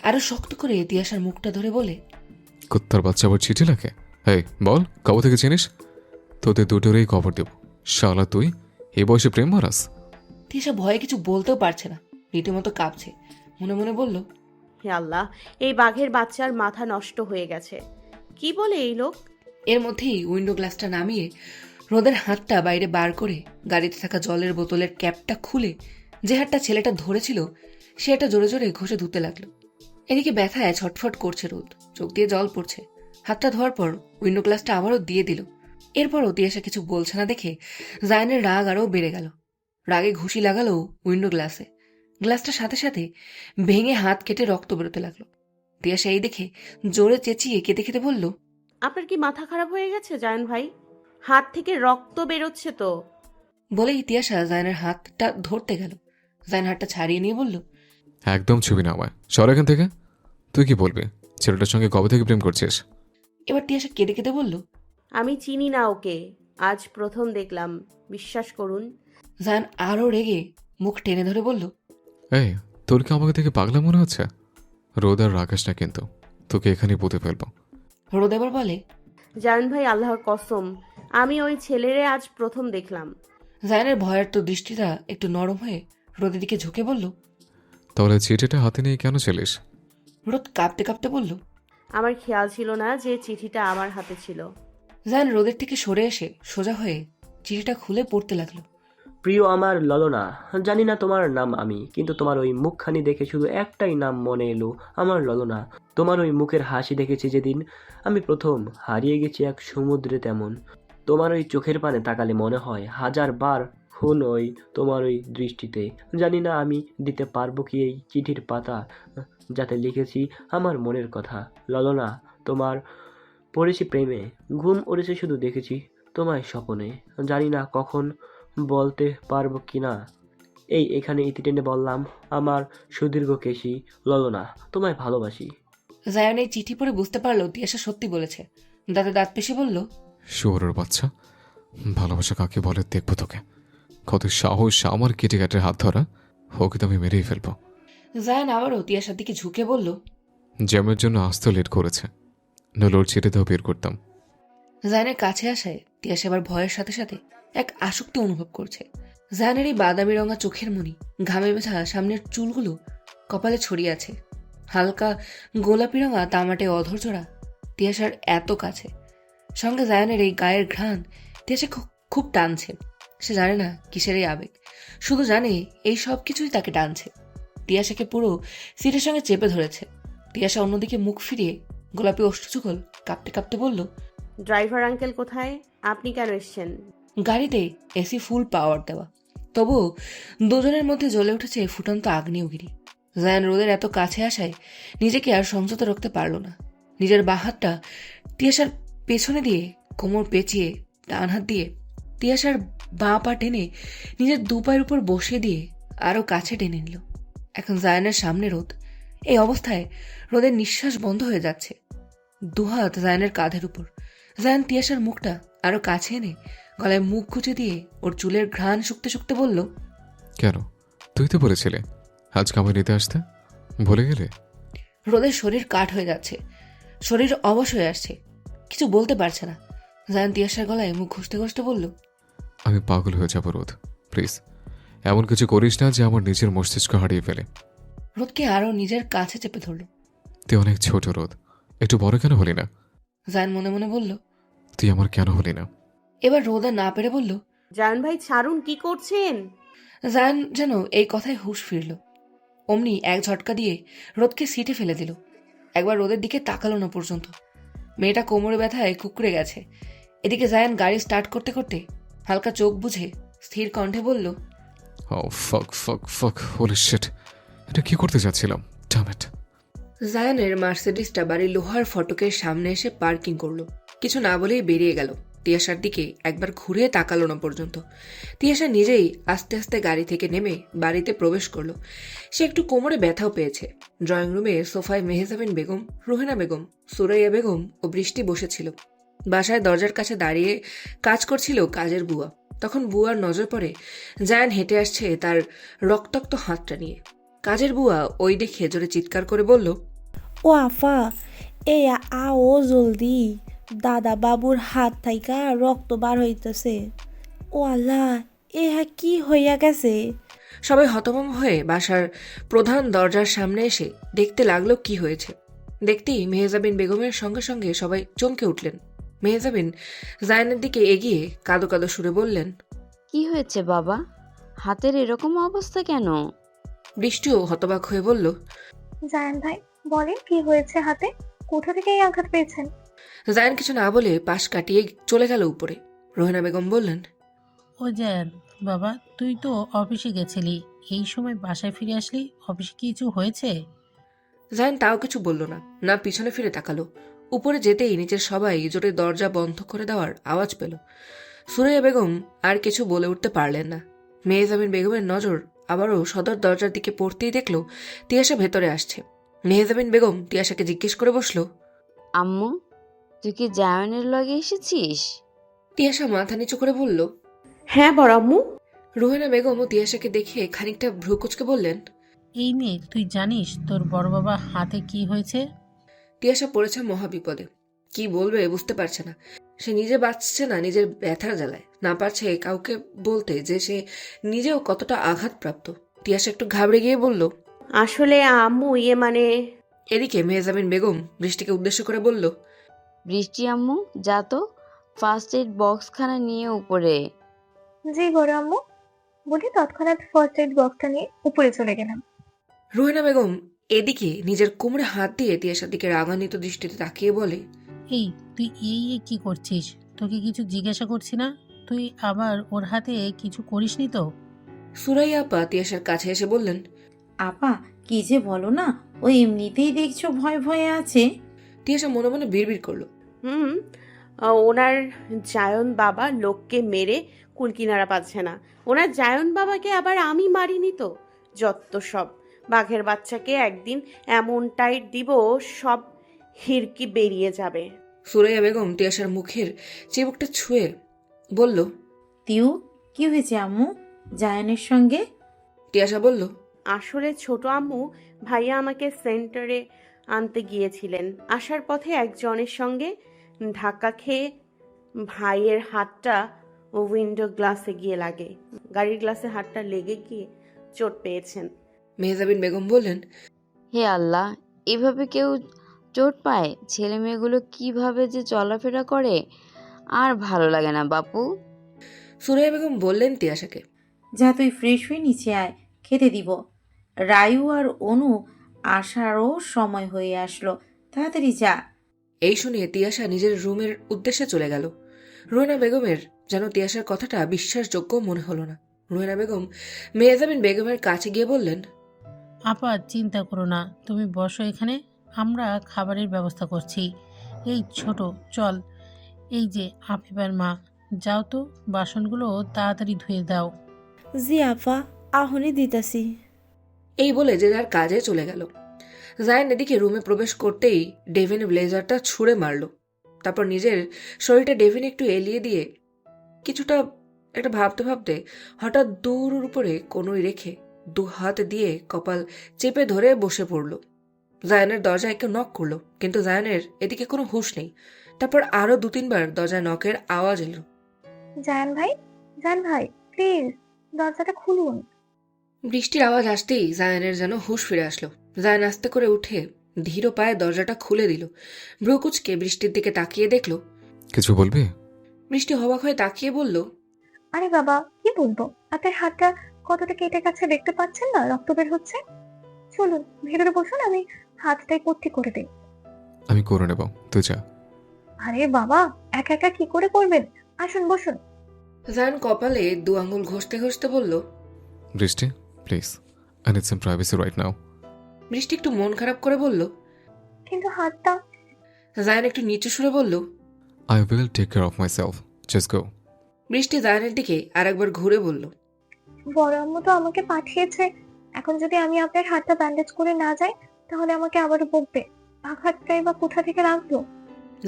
আরো শক্ত করে তিয়াশার মুখটা ধরে বলে, কুত্তার বাচ্চা আবার চিঠি লাগে? এই বল, কবে থেকে চিনিস? তোদের দুটোরই খবর দেব। শালা তুই এই বয়সে প্রেম মারাস? তিয়াশা ভয়ে কিছু বলতেও পারছে না, রীতিমতো কাঁপছে। মনে মনে বলল, হে আল্লাহ, এই বাঘের বাচ্চার মাথা নষ্ট হয়ে গেছে। কি বলে এই লোক? এর মধ্যেই উইন্ডো গ্লাসটা নামিয়ে রোদের হাতটা বাইরে বার করে গাড়িতে থাকা জলের বোতলের ক্যাপটা খুলে যে হাতটা ছেলেটা ধরেছিল সে একটা জোরে জোরে ঘষে ধুতে লাগলো। এদিকে ব্যথায় ছটফট করছে রোদ, চোখ দিয়ে জল পড়ছে। হাতটা ধোয়ার পর উইন্ডো গ্লাসটা আবারও দিয়ে দিল। এরপরও তিয়াশা কিছু বলছে না দেখে জায়নের রাগ আরও বেড়ে গেল। রাগে ঘুষি লাগালো উইন্ডো গ্লাসে। গ্লাসটার সাথে সাথে ভেঙে হাত কেটে রক্ত বেরোতে লাগলো। তিয়াশা এই দেখে জোরে চেঁচিয়ে কেঁদে কেঁদে বলল, আপনার কি মাথা খারাপ হয়ে গেছে জায়ন ভাই? হাত থেকে রক্ত বেরোচ্ছে তো। বলেই তিয়াশা জায়নের হাতটা ধরতে গেল। জায়ন হাতটা ছাড়িয়ে নিয়ে বলল, একদম ছবি না আমায়, সর এখান থেকে। তুই কি বলবি? ছেলেটার সঙ্গে কবে থেকে প্রেম করছিস? এবার তিয়াশা কেঁদে কেঁদে বলল, আমি চিনি না ওকে, আজ প্রথম দেখলাম, বিশ্বাস করুন। জায়ন আরও রেগে মুখ টেনে ধরে বলল, এই, তোর কি আমাকে দেখে পাগলা মনে হচ্ছে? রোদ আর রাকেশ না কিন্তু, তোকে এখানেই পুঁতে ফেলবো। রোদ এবার বলে, জায়ন ভাই আল্লাহর কসম, আমি ওই ছেলেরে আজ প্রথম দেখলাম। জায়নের ভয়ের তো দৃষ্টিটা একটু নরম হয়ে রোদের দিকে ঝুঁকে বলল, তাহলে চিঠিটা হাতে নিয়ে কেন ছিলিস? রোদ কাঁপতে কাঁপতে বলল, আমার খেয়াল ছিল না যে চিঠিটা আমার হাতে ছিল। জায়ন রোদের থেকে সরে এসে সোজা হয়ে চিঠিটা খুলে পড়তে লাগলো। প্রিয় আমার ললনা, জানি না তোমার নাম আমি, কিন্তু তোমার ওই মুখখানি দেখে শুধু একটাই নাম মনে এলো, আমার ললনা। তোমার ওই মুখের হাসি দেখেছি যেদিন আমি প্রথম হারিয়ে গেছি এক সমুদ্রে, তেমন তোমার ওই চোখের পানে তাকালে মনে হয় 1000 বার খুন ওই তোমার ওই দৃষ্টিতে। জানি না আমি দিতে পারবো কি এই চিঠির পাতা, যাতে লিখেছি আমার মনের কথা। ললনা, তোমার পড়েছি প্রেমে, ঘুম উড়েছে শুধু দেখেছি তোমায় স্বপনে। জানি না কখন বলতে পারবো কিনা, এই এখানে ইতি টেনে বললাম, আমার সুদীর্ঘ কেশী ললনা, তোমায় ভালোবাসি। জায়ন এই চিঠি পড়ে বুঝতে পারলো তিয়াশা সত্যি বলেছে। দাঁতে দাঁত পেশে বলল, শুয়োরের বাচ্চা, ভালোবাসা কাকে বলে দেখবো তোকে। কত সাহস আমার কেটে কাটের হাত ধরা, ওকে তো আমি মেরেই ফেলবো। জায়ন আবারও তিয়াশার দিকে ঝুঁকে বলল, জ্যামের জন্য আসতে লেট করেছে, নইলে ওর চিঠিতেও বের করতাম। জায়নের কাছে আসায় তিয়াশা এবার ভয়ের সাথে সাথে এক আসক্তি অনুভব করছে। জায়নের এই বাদামি রঙা চোখের মনি, ঘামে ভেজা সামনের চুলগুলো কপালে ছড়িয়ে আছে। হালকা গোলাপি রঙা তামাটে অধৈর্যরা তিয়াশার এত কাছে। সঙ্গে জায়নের এই গায়ের ঘ্রাণ তিয়াশা খুব টানছে। সে জানে না কিসের এই আবেগ, শুধু জানে এই সব কিছুই তাকে টানছে। তিয়াশাকে পুরো সিটের সঙ্গে চেপে ধরেছে। তিয়াশা অন্যদিকে মুখ ফিরিয়ে গোলাপি অষ্টচুকল কাঁপতে কাঁপতে বলল, ড্রাইভার আঙ্কেল কোথায়? আপনি কেন এসছেন? গাড়িতে এসি ফুল পাওয়ার দেওয়া, তবুও দুজনের মধ্যে জ্বলে উঠেছে ফুটন্ত আগ্নেয়গিরি। জায়ান রোদের এত কাছে আসায় নিজেকে আর সংযত রাখতে পারল না। নিজের বাঁ হাতটা তিয়াশার পেছনে দিয়ে কোমর পেঁচিয়ে ডান হাত দিয়ে তিয়াশার বাঁ পা টেনে নিজের দু পায়ের উপর বসিয়ে দিয়ে আরো কাছে টেনে নিল। এখন জায়ানের সামনে রোদ। এই অবস্থায় রোদের নিঃশ্বাস বন্ধ হয়ে যাচ্ছে। দুহাত জায়ানের কাঁধের উপর। জায়ান তিয়াশার মুখটা আরো কাছে এনে গলায় মুখ গুজে দিয়ে ওর চুলের ঘ্রাণ শুকতে শুকতে বলল, কেন, তুই তো বলেছিলে আজকে আমায় নিতে আসতে, ভুলে গেলে? রোদের শরীর কাঠ হয়ে যাচ্ছে, শরীর অবশ হয়ে আসছে, কিছু বলতে পারছে না। জায়ান তিয়াশার গলায় মুখ ঘষতে ঘষতে বলল, আমি পাগল হয়ে যাবো রোদ, প্লিজ এমন কিছু করিস না যে আমার নিজের মস্তিষ্ক হারিয়ে ফেলে। রোদকে আরো নিজের কাছে চেপে ধরল। তুই অনেক ছোট রোদ, একটু বড় কেন হলি না? জায়ান মনে মনে বলল, তুই আমার কেন হলি না? এবার রোদ আর না পেরে বলল, জায়ান ভাই ছাড়ুন, কি করছেন? জায়ান যেন এই কথায় হুঁশ ফিরল। অমনি এক ঝটকা দিয়ে রোদকে সিটে ফেলে দিল। একবার রোদের দিকে তাকালো না পর্যন্ত। মেয়েটা কোমরে ব্যথায় কুকড়ে গেছে। এদিকে জায়ান গাড়ি স্টার্ট করতে করতে হালকা চোখ বুঝে স্থির কণ্ঠে বলল, ও ফাক ফাক ফাক, হোলি শিট, এটা কি করতে যাচ্ছিলাম, ড্যাম ইট। জায়ানের মার্সিডিসটা বাড়ির লোহার ফটকের সামনে এসে পার্কিং করলো। কিছু না বলেই বেরিয়ে গেল। তিয়াশার দিকে একবার ঘুরে তাকালো না পর্যন্ত। তিয়াশা নিজেই আস্তে আস্তে গাড়ি থেকে নেমে বাড়িতে প্রবেশ করলো। সে একটু কোমরে ব্যথাও পেয়েছে। ড্রয়িং রুমে সোফায় মেহজাবিন বেগম, রুহেনা বেগম, সুরাইয়া বেগম ও বৃষ্টি বসেছিল। বাসায় দরজার কাছে দাঁড়িয়ে কাজ করছিল কাজের বুয়া। তখন বুয়ার নজর পড়ে জায়ান হেঁটে আসছে তার রক্তাক্ত হাতটা নিয়ে। কাজের বুয়া ওই দেখে জোরে চিৎকার করে বলল, ও আফা, এই আও জলদি, দাদা বাবুর হাত থাইকা রক্ত বার হইতেছে। ও আল্লাহ, এহা কি হইয়া গেছে? সবাই হতভম্ব হয়ে বাসার প্রধান দরজার সামনে এসে দেখতে লাগলো কি হয়েছে। দেখতেই মেহজাবিন বেগমের সঙ্গে সঙ্গে সবাই চমকে উঠলেন। মেহজাবিন জায়নের দিকে এগিয়ে কাঁদো কাঁদো সুরে বললেন, কি হয়েছে বাবা? হাতের এরকম অবস্থা কেন? বৃষ্টিও হতবাক হয়ে বলল, জায়ান ভাই বলেন কি হয়েছে হাতে? কোথা থেকে এই আঘাত পেয়েছেন? জায়ান কিছু না বলে পাশ কাটিয়ে চলে গেল উপরে। রোহেনা বেগম বললেন, ও জায়ান বাবা, তুই তো অফিসে গেছিলি, এই সময় বাসায় ফিরে আসলি, অফিসে কিছু হয়েছে? জায়ান তাও কিছু বলল না, না পিছনে ফিরে তাকালো। উপরে যেতেই নিচের সবাই জোরে দরজা বন্ধ করে দেওয়ার আওয়াজ পেল। সুরাইয়া বেগম আর কিছু বলে উঠতে পারলেন না। মেহজাবিন বেগমের নজর আবারও সদর দরজার দিকে পড়তেই দেখল তিয়াশা ভেতরে আসছে। মেহজাবিন বেগম তিয়াশাকে জিজ্ঞেস করে বসল, আম্মু, তুই কি জায়নের লগে এসেছিস? তিয়াশা মাথা নিচু করে বলল, হ্যাঁ বড় আম্মু। রোহেনা বেগম ও তিয়াশাকে দেখে খানিকটা ভ্রু কুঁচকে বললেন, এই মেয়ে, তুই জানিস তোর বড় বাবা হাতে কি হয়েছে? তিয়াশা পড়েছে মহাবিপদে। কি বলবে বুঝতে পারছে না। সে নিজে বাঁচছে না নিজের ব্যথার জ্বালায়, না পারছে কাউকে বলতে যে সে নিজেও কতটা আঘাতপ্রাপ্ত। তিয়াশা একটু ঘাবড়ে গিয়ে বলল, আসলে আম্মু মানে। এদিকে মেহজাবিন বেগম বৃষ্টিকে উদ্দেশ্য করে বলল, বৃষ্টি আম্মু, যা তো ফার্স্ট এইড বক্সখানা নিয়ে উপরে। জি বড় আম্মু, বলি তৎক্ষণাৎ ফার্স্ট এড বক্সটা নিয়ে উপরে চলে গেলাম। রোহেনা বেগম এদিকে নিজের কোমরে হাত দিয়ে তিয়াশার দিকে রাগান্বিত দৃষ্টিতে তাকিয়ে বলে, এই তুই এই কি করছিস? তোকে কিছু জিজ্ঞাসা করছি না? তুই আবার ওর হাতে কিছু করিসনি তো? সুরাইয়া আপা তিয়াশার কাছে এসে বললেন, আপা, কি যে বলো না, ও এমনিতেই দেখছো ভয় ভয়ে আছে। তিয়াশা মনে মনে বিড়বিড় করলো, ওনার জায়ন বাবা লোককে মেরে কুলকিনারা পাচ্ছে না। ওনার জায়ন বাবাকে আবার আমি মারিনি তো। যত সব বাঘের বাচ্চাকে একদিন এমন টাইট দিব সব হিরকি বেরিয়ে যাবে। সুরাইয়া বেগম তিয়াশার মুখের চিবুকটা ছুঁয়ে বলল, তিউ, কি হয়েছে আম্মু জায়ানের সঙ্গে? তিয়াশা বলল, আসলে ছোট আম্মু, ভাইয়া আমাকে সেন্টারে আনতে গিয়েছিলেন। আসার পথে একজনের সঙ্গে ধাক্কা খেয়ে ভাইয়ের হাতটা উইন্ডো গ্লাসে গিয়ে লাগে। গাড়ির গ্লাসে হাতটা লেগে গিয়ে চোট পেয়েছেন। মেহজাবিন বেগম বললেন, হে আল্লাহ, এভাবে কেউ চোট পায়? ছেলে মেয়েগুলো কিভাবে যে চলাফেরা করে, আর ভালো লাগে না বাপু। সুরাইয়া বেগম বললেন তিয়াশাকে, যা তুই ফ্রেশ হয়ে নিচে আয়, খেতে দিব। রায়ু আর অনু আসারও সময় হয়ে আসলো, তাড়াতাড়ি যা। এই শুনে তিয়াশা নিজের রুমের উদ্দেশ্যে চলে গেল। রোহেনা বেগমের যেন তিয়াশার কথাটা বিশ্বাসযোগ্য মনে হলো না। রোহেনা বেগম মেহজাবিন বেগমের কাছে গিয়ে বললেন, আপা, চিন্তা করো না, তুমি বসো এখানে, আমরা খাবারের ব্যবস্থা করছি। এই ছোট, চল, এই যে আফিফার মা, যাও তো বাসনগুলো তাড়াতাড়ি ধুয়ে দাও। জি আপা, আহনি দিতাছি। এই বলে যে যার কাজে চলে গেল। জায়ান এদিকে রুমে প্রবেশ করতেই ডেভিন ব্লেজারটা ছুঁড়ে মারল। তারপর নিজের শরীরটা ডেভিন একটু এলিয়ে দিয়ে কিছুটা একটা ভাবতে ভাবতে হঠাৎ দূর উপরে কোনোই রেখে দু হাত দিয়ে কপাল চেপে ধরে বসে পড়ল। জায়ানের দরজায় কেউ নক করলো, কিন্তু জায়ানের এদিকে কোনো হুঁশ নেই। তারপর আরো 2-3 বার দরজায় নকের আওয়াজ এলো। জায়ান ভাই প্লিজ দরজাটা খুলুন। বৃষ্টির আওয়াজ আসতেই জায়ানের যেন হুঁশ ফিরে আসলো। জায়ান আস্তে করে উঠে ধীর পায়ে দরজাটা খুলে দিল। ভ্রুকুচকে বৃষ্টির দিকে তাকিয়ে দেখলো। কিছু বলবি? বৃষ্টি অবাক হয়ে তাকিয়ে বলল, আরে বাবা, কি বলবো, আপনার হাতটা কতটা কেটে গেছে দেখতে পাচ্ছেন না, রক্ত বের হচ্ছে। চলুন ভেতরে বসুন, আমি হাতটাই পট্টি করে দিই। আমি করে নেব, তুই যা। আরে বাবা, একা একা কি করে করবেন, আসুন বসুন। জায়ান কপালে 2 আঙ্গুল ঘষতে ঘষতে বলল, বৃষ্টি, please, I need some privacy right now. বৃষ্টি একটু মন খারাপ করে বলল, কিন্তু হাতটা। জায়ান একটু নিচু সুরে বলল, I will take care of myself. Just go. বৃষ্টি জায়ানের দিকে আরেকবার ঘুরে বলল, বড় আম্মু তো আমাকে পাঠিয়েছে, এখন যদি আমি আপনার হাতটা ব্যান্ডেজ করে না যাই তাহলে আমাকে আবারও বকবে। আঘাতটাই বা কোথা থেকে লাগলো?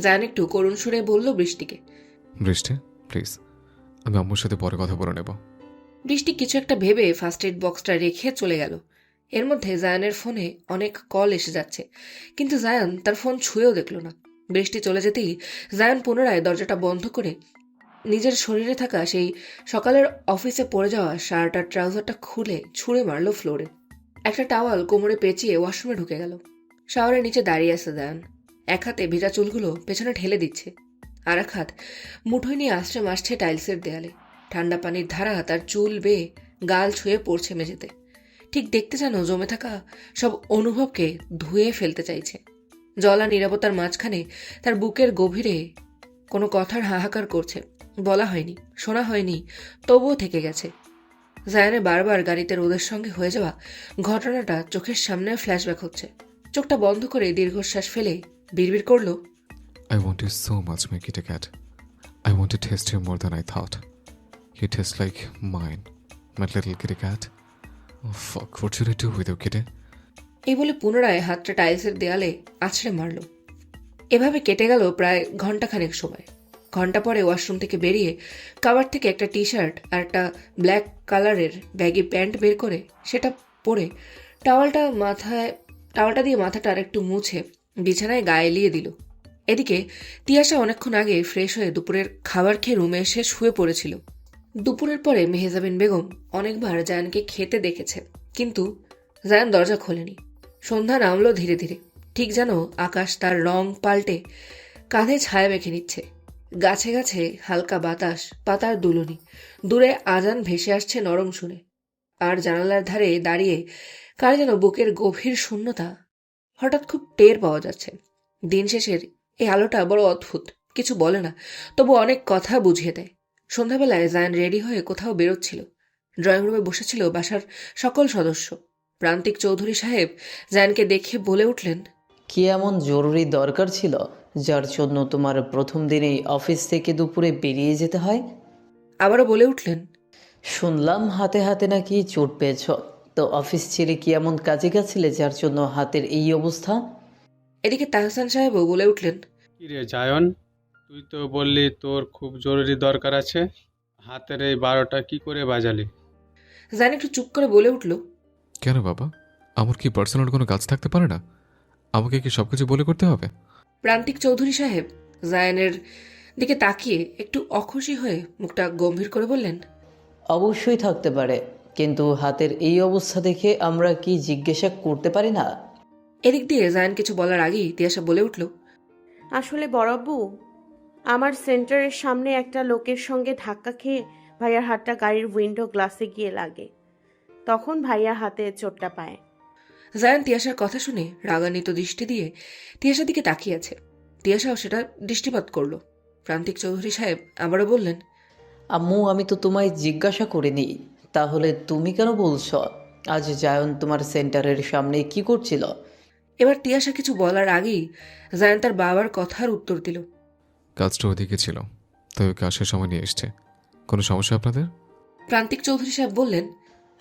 জায়ান একটু করুণ সুরে বলল বৃষ্টিকে, বৃষ্টি, প্লিজ, আমি আম্মুর সাথে পরে কথা বলে নেব। বৃষ্টি কিছু একটা ভেবে ফার্স্ট এড বক্সটা রেখে চলে গেল। এর মধ্যে জায়ানের ফোনে অনেক কল এসে যাচ্ছে, কিন্তু জায়ান তার ফোন ছুঁয়েও দেখল না। বৃষ্টি চলে যেতেই জায়ান পুনরায় দরজাটা বন্ধ করে নিজের শরীরে থাকা সেই সকালের অফিসে পরে যাওয়া শার্ট আর ট্রাউজারটা খুলে ছুঁড়ে মারল ফ্লোরে। একটা টাওয়াল কোমরে পেঁচিয়ে ওয়াশরুমে ঢুকে গেল। শাওয়ারের নিচে দাঁড়িয়ে আছে জায়ান, এক হাতে ভেজা চুলগুলো পেছনে ঠেলে দিচ্ছে, আর এক হাত মুঠোয় নিয়ে আশ্রে মাসছে টাইলসের দেয়ালে। ঠান্ডা পানির ধারা তার চুল বেয়ে গাল ছুঁয়ে পড়ছে মেঝেতে, ঠিক দেখতে যেন জমে থাকা সব অনুভবকে ধুয়ে ফেলতে চাইছে। জল আর নীরবতার মাঝখানে তার বুকের গভীরে কোনো কথার হাহাকার করছে, বলা হয়নি, শোনা হয়নি, তবুও থেকে গেছে। জায়ানের বারবার গাড়িতে রোদের সঙ্গে হয়ে যাওয়া ঘটনাটা চোখের সামনে ফ্ল্যাশব্যাক হচ্ছে। চোখটা বন্ধ করে দীর্ঘশ্বাস ফেলে বিড়বিড় করল, I want you so much, my kitty cat. I want to taste you more than I thought. You taste like mine, my little kitty cat. Oh fuck, what should I do with you, kitty? এই বলে পুনরায় হাতটা টাইলসের দেয়ালে আছড়ে মারল। এভাবে কেটে গেল প্রায় ঘন্টাখানেক সময়। ঘন্টা পরে ওয়াশরুম থেকে বেরিয়ে কাভার থেকে একটা টি শার্ট আর একটা ব্ল্যাক কালারের ব্যাগি প্যান্ট বের করে সেটা পরে টাওয়ালটা দিয়ে মাথাটা আর একটু মুছে বিছানায় গায়ে এলিয়ে দিল। এদিকে তিয়াশা অনেকক্ষণ আগে ফ্রেশ হয়ে দুপুরের খাবার খেয়ে রুমে এসে শুয়ে পড়েছিল। দুপুরের পরে মেহজাবিন বেগম অনেকবার জায়ানকে খেতে দেখেছে, কিন্তু জায়ান দরজা খোলেনি। সন্ধ্যা নামলো ধীরে ধীরে, ঠিক যেন আকাশ তার রং পাল্টে কাঁধে ছায়া মেখে নিচ্ছে। গাছে গাছে হালকা বাতাস, পাতার দুলুনি, দূরে আজান ভেসে আসছে নরম শুনে। আর জানালার ধারে দাঁড়িয়ে কার যেন বুকের গভীর শূন্যতা হঠাৎ খুব টের পাওয়া যাচ্ছে। দিন শেষের এই আলোটা বড় অদ্ভুত, কিছু বলে না, তবু অনেক কথা বুঝিয়ে দেয়। সন্ধ্যাবেলায় জায়ান রেডি হয়ে কোথাও বেরোচ্ছিল। ড্রয়িং রুমে বসেছিল বাসার সকল সদস্য। প্রান্তিক চৌধুরী সাহেব জায়ানকে দেখে বলে উঠলেন, কি এমন জরুরি দরকার ছিল যার জন্য তোমার প্রথম দিনেই অফিস থেকে দুপুরে বেরিয়ে যেতে হয়? আবারও বলে উঠলেন, শুনলাম হাতে হাতে নাকি চোট পেয়েছ, তো অফিস ছেড়ে কি এমন কাজে গেছিলে যার জন্য হাতের এই অবস্থা? এদিকে তাহসান সাহেবও বলে উঠলেন, কি রে জায়ন, তুই তো বললি তোর খুব জরুরি দরকার আছে, হাতের এই 12টা কি করে বাজালি? জায়ান একটু চুপ করে বলে উঠল, কেন বাবা, আমার কি পার্সোনাল কোনো কাজ থাকতে পারে না? আমাকে কি সবকিছু বলে করতে হবে? প্রান্তিক চৌধুরী সাহেব জায়ানের দিকে তাকিয়ে একটু অখুশি হয়ে মুখটা গম্ভীর করে বললেন, অবশ্যই থাকতে পারে, কিন্তু হাতের এই অবস্থা দেখে আমরা কি জিজ্ঞাসা করতে পারি না? এদিক দিয়ে জায়ান কিছু বলার আগেই তিয়াশা বলে উঠল, আসলে বড়াব্বু, আমার সেন্টারের সামনে একটা লোকের সঙ্গে ধাক্কা খেয়ে ভাইয়ার হাতটা গাড়ির উইন্ডো গ্লাসে গিয়ে লাগে, তখন ভাইয়া হাতে চোটটা পায়। জায়ান তিয়াশার কথা শুনে রাগান্বিত দৃষ্টি দিয়ে তিয়াশার দিকে তাকিয়ে আছে। তিয়াশাও সেটা দৃষ্টিপাত করলো। প্রান্তিক চৌধুরী সাহেব আবারও বললেন, আম্মু, আমি তো তোমায় জিজ্ঞাসা করিনি, তাহলে তুমি কেন বলছো? আজ জায়ন তোমার সেন্টারের সামনে কি করছিল? এবার তিয়াশা কিছু বলার আগেই জায়ান তার বাবার কথার উত্তর দিল, কাজটা ওদিকে ছিল, তাই ওকে আসার সময় নিয়ে এসছে। কোনো সমস্যা আপনাদের? প্রান্তিক চৌধুরী সাহেব বললেন,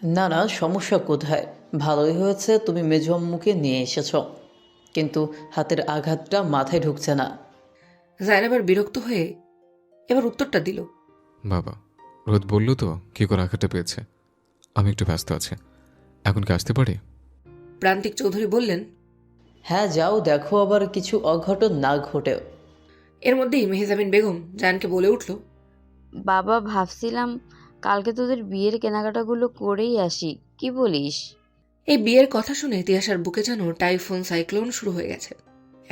না না, সমস্যা কোথায়? ভালোই হয়েছে তুমি মেজো আম্মুকে নিয়ে এসেছ, কিন্তু হাতের আঘাতটা মাথায় ঢুকছে না। জায়ান এবার বিরক্ত হয়ে এবার উত্তরটা দিল, বাবা, রোদ বলল তো কি করে আঘাতটা পেয়েছে। আমি একটু ব্যস্ত আছি, এখন কি আসতে পারি? প্রান্তিক চৌধুরী বললেন, হ্যাঁ যাও, দেখো আবার কিছু অঘটন না ঘটেও। এর মধ্যেই মেহজাবিন বেগম জায়ানকে বলে উঠল, বাবা, ভাবছিলাম কালকে তোদের বিয়ের কেনাকাটাগুলো করেই আসি, কি বলিস? এই বিয়ের কথা শুনে তিয়াশার বুকে যেন টাইফুন সাইক্লোন শুরু হয়ে গেছে।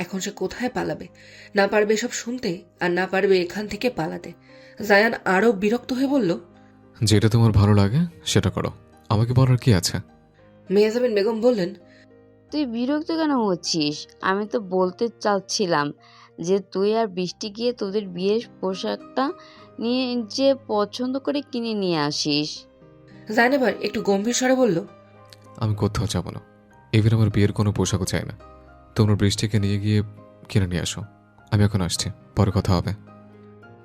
এখন সে কোথায় পালাবে? না পারবে এসব শুনতে, আর না পারবে এখান থেকে পালাতে। জায়ান আরো বিরক্ত হয়ে বলল, যেটা তোমার ভালো লাগে সেটা করো, আমাকে বলার কি আছে? মেহজাবিন বেগম বললেন, তুই বিরক্ত কেন হচ্ছিস? আমি তো বলতে চাচ্ছিলাম যে তুই আর বৃষ্টি গিয়ে তোদের বিয়ের পোশাকটা নিয়ে যে পছন্দ করে কিনে নিয়ে আসিস। জায়ান এবার একটু গম্ভীর স্বরে বলল, আমি কোথাও যাবো না, এবার আমার বিয়ের কোনো পোশাকও চাই না। তোমরা বৃষ্টিকে নিয়ে গিয়ে কিনে নিয়ে আসো, আমি এখন আসছি, পরে কথা হবে।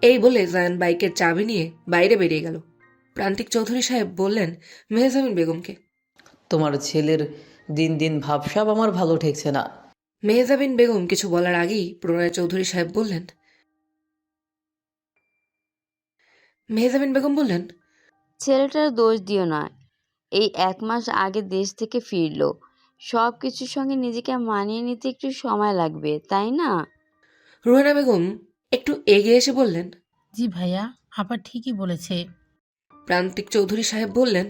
এই বলে জায়ান বাইকের চাবি নিয়ে বাইরে বেরিয়ে গেল। প্রান্তিক চৌধুরী সাহেব বললেন মেহজাবিন বেগমকে, তোমার ছেলের দিন দিন ভাবসাব আমার ভালো ঠেকছে না। মেহজাবিন বেগম কিছু বলার আগেই প্রণয় চৌধুরী সাহেব বললেন, মেহজাবিন বেগম বললেন, ছেলেটার দোষ দিও না, এই 1 মাস আগে দেশ থেকে ফিরলো। সব কিছুর সঙ্গে নিজেকে মানিয়ে নিতে একটু সময় লাগবে, তাই না? রুহানা বেগম একটু এগিয়ে এসে বললেন। জি ভাইয়া, আপা ঠিকই বলেছে। প্রান্তিক চৌধুরী সাহেব বললেন,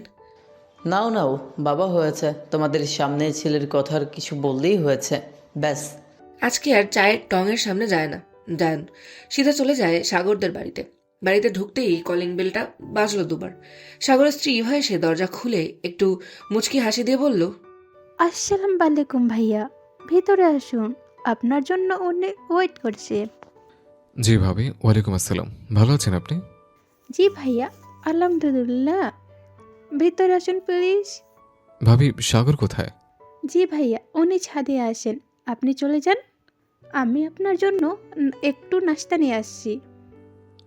নাও নাও বাবা, হয়েছে তোমাদের সামনে ছেলের কথার কিছু বললেই হয়েছে, ব্যাস। আজকে আর চায়ের টঙের সামনে যায় না ডায়ন, সিধা চলে যায় সাগরদের বাড়িতে। বাড়িতে ঢুকতেই কলিং বেলটা বাজলো 2 বার। সাগরের স্ত্রী ইভা এসে দরজা খুলে একটু মুচকি হাসি দিয়ে বলল, আসসালাম আলাইকুম ভাইয়া, ভিতরে আসুন, আপনার জন্য অনেক ওয়েট করছে। জি ভাবি, ওয়ালাইকুম আসসালাম। ভালো আছেন আপনি? জি ভাইয়া, আলহামদুলিল্লাহ, ভিতরে আসুন প্লিজ। ভাবি, সাগর কোথায়? জি ভাইয়া, উনি ছাদে আসেন, আপনি চলে যান, আমি আপনার জন্য একটু নাস্তা নিয়ে আসছি।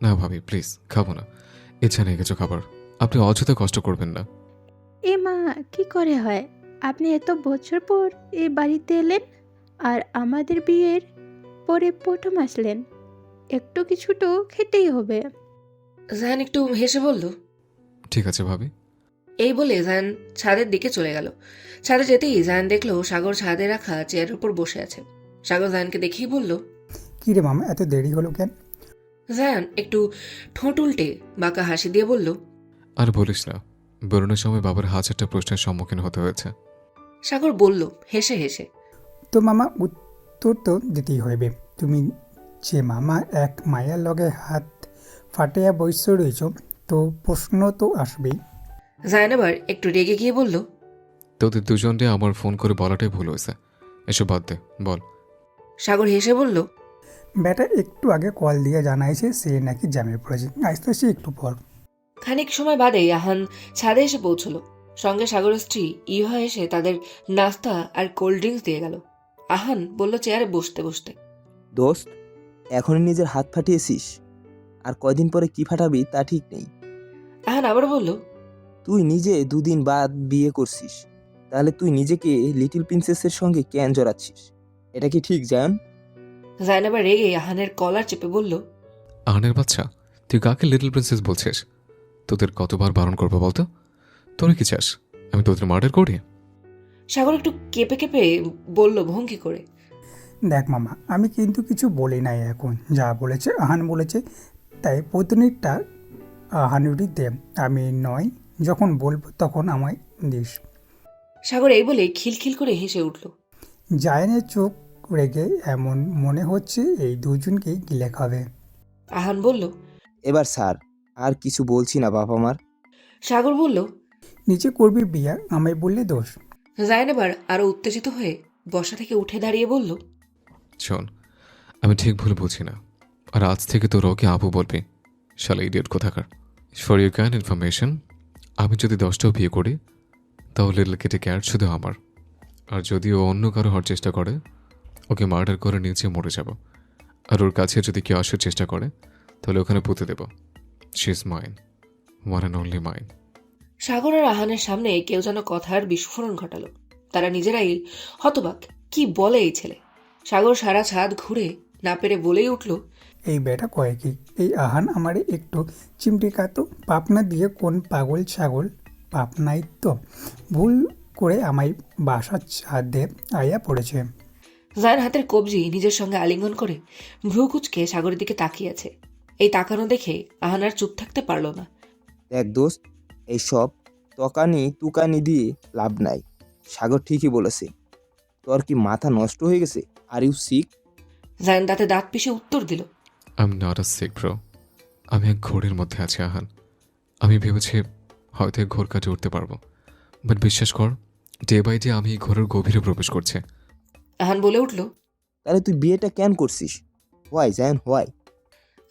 না ভাবি, প্লিজ, খাবো না। ইচ্ছা নেই কিছু খাবার। আপনি অযথা কষ্ট করবেন না। এ মা, কি করে হয়, আপনি এত বছর পর এই বাড়িতে এলেন আর আমাদের বিয়ের পরে প্রথম আসলেন, একটু কিছু তো খেতেই হবে। জায়ান একটু হেসে বলল, ঠিক আছে ভাবি। এই বলে জায়ান ছাদের দিকে চলে গেল। ছাদে যেতেই জায়ান দেখলো সাগর ছাদে রাখা চেয়ারের উপর বসে আছে। সাগর জায়ানকে দেখেই বলল, কি রে মামা, এত দেরি হলো কেন? জায়ান একটু ঠোঁট উল্টে বাঁকা হাসি দিয়ে বলল, আর বলিস না, বেরোনোর সময় বাবার হাজারটা প্রশ্নের সম্মুখীন হতে হয়েছে। সাগর বলল হেসে হেসে, তো মামা উত্তর তো দিতেই হইবে। তুমি যে মামা এক মায়ার লগে হাত ফাটিয়া বৈশ্য রয়েছ, তো প্রশ্ন তো আসবেই। জায়ান আবার একটু রেগে গিয়ে বলল, তোদের দুজনকে আমার ফোন করে বলাটাই ভুল হয়েছে, এসব বাদ দে, বল। সাগর হেসে বলল, বেটা একটু আগে কল দিয়ে জানাইছে সে নাকি জ্যামে পড়েছে, আসতে সে একটু পর। খানিক সময় বাদে আহান ছাদে এসে পৌঁছলো। সঙ্গে সাগরের স্ত্রী ইভা এসে তাদের নাস্তা আর কোল্ড ড্রিঙ্কস দিয়ে গেল। আহান বলল চেয়ারে বসতে বসতে, দোস্ত, এখনই নিজের হাত ফাটিয়েছিস, আর কয়দিন পরে কি ফাটাবি তা ঠিক নেই। আহান আবার বলল, তুই নিজে 2 দিন বাদ বিয়ে করছিস, তাহলে তুই নিজেকে লিটল প্রিন্সেসের সঙ্গে কেন জড়াচ্ছিস? এটা কি ঠিক জায়ান? জায়ান আবার রেগে আহানের কলার চেপে বলল, আহানের বাচ্চা, তুই কাকে লিটল প্রিন্সেস বলছিস? তোদের কতবার বারণ করবো বলতো? তোরা কি চাস আমি তোদের মার্ডার করি? সাগর একটু কেঁপে কেঁপে বলল ভঙ্গি করে, দেখ মামা, আমি কিন্তু কিছু বলি নাই, এখন যা বলেছে আহান বলেছে, তাই পত্নীরটা আহানুরি দে, আমি নয়, যখন বলবো তখন আমায় দিস। সাগর এই বলে খিলখিল করে হেসে উঠল। জায়ানের চোখ রেগে এমন মনে হচ্ছে এই দুজনকেই গিলে খাবে। আহান বলল, এবার স্যার, আর কিছু বলছি না বাপ আমার। সাগর বলল, নিচে করবি বিয়া, আমায় বললে দোষ। জায়ান এবার আরো উত্তেজিত হয়ে বসা থেকে উঠে দাঁড়িয়ে বলল, শোন, আমি ঠিক ভুল বুঝি না, আর আজ থেকে তোর ওকে আপু বলবি, শালা ইডিয়ট কোথাকার। ফর ইউর কাইন্ড ইনফরমেশন, আমি যদি 10টাও বিয়ে করি তাহলে লিটল কেটে ক্যাট শুধু আমার, আর যদি ও অন্য কারো হওয়ার চেষ্টা করে ওকে মার্ডার করে নিচে মরে যাব, আর ওর কাছে যদি কেউ আসার চেষ্টা করে তাহলে ওখানে পুঁতে দেব। She is mine, one and only mine. Sagar আর আহানের সামনে কেউ যেন কথার বিস্ফোরণ ঘটালো। তারা নিজেরাই হতবাক, কি বলে এই ছেলে। সাগর সারা ছাদ ঘুরে না পেরে বলেই উঠল, এই বেটা কয় কি, এই আহান আমারে একটু চিমটি কাতো, পাপনা দিয়ে কোন পাগল ছাগল, পাপনাই তো ভুল করে আমায় বাসার ছাদে আয়া পড়েছে। জায়ান হাতের কবজি নিজের সঙ্গে আলিঙ্গন করে ভ্রু কুচকে সাগরের দিকে তাকিয়ে আছে। এই তাকানো দেখে আহান আর চুপ থাকতে পারল না। দেখ দোস্ত, এইসব তকানি তুকানি দিয়ে লাভ নাই। সাগর ঠিকই বলেছে, তোর কি মাথা নষ্ট হয়ে গেছে? Are you sick? জায়ান দাঁতে দাঁত পিষে উত্তর দিল, I am not a sick bro, আমি এক ঘোরের মধ্যে আছি আহান। আমি ভেবেছি হয়তো এক ঘোর কাটে উঠতে পারবো, বাট বিশ্বাস কর, ডে বাই ডে আমি এই ঘোরের গভীরে প্রবেশ করছি। আহান বলে উঠল, তাহলে তুই বিয়েটা কেন করছিস? Why Zayan, why?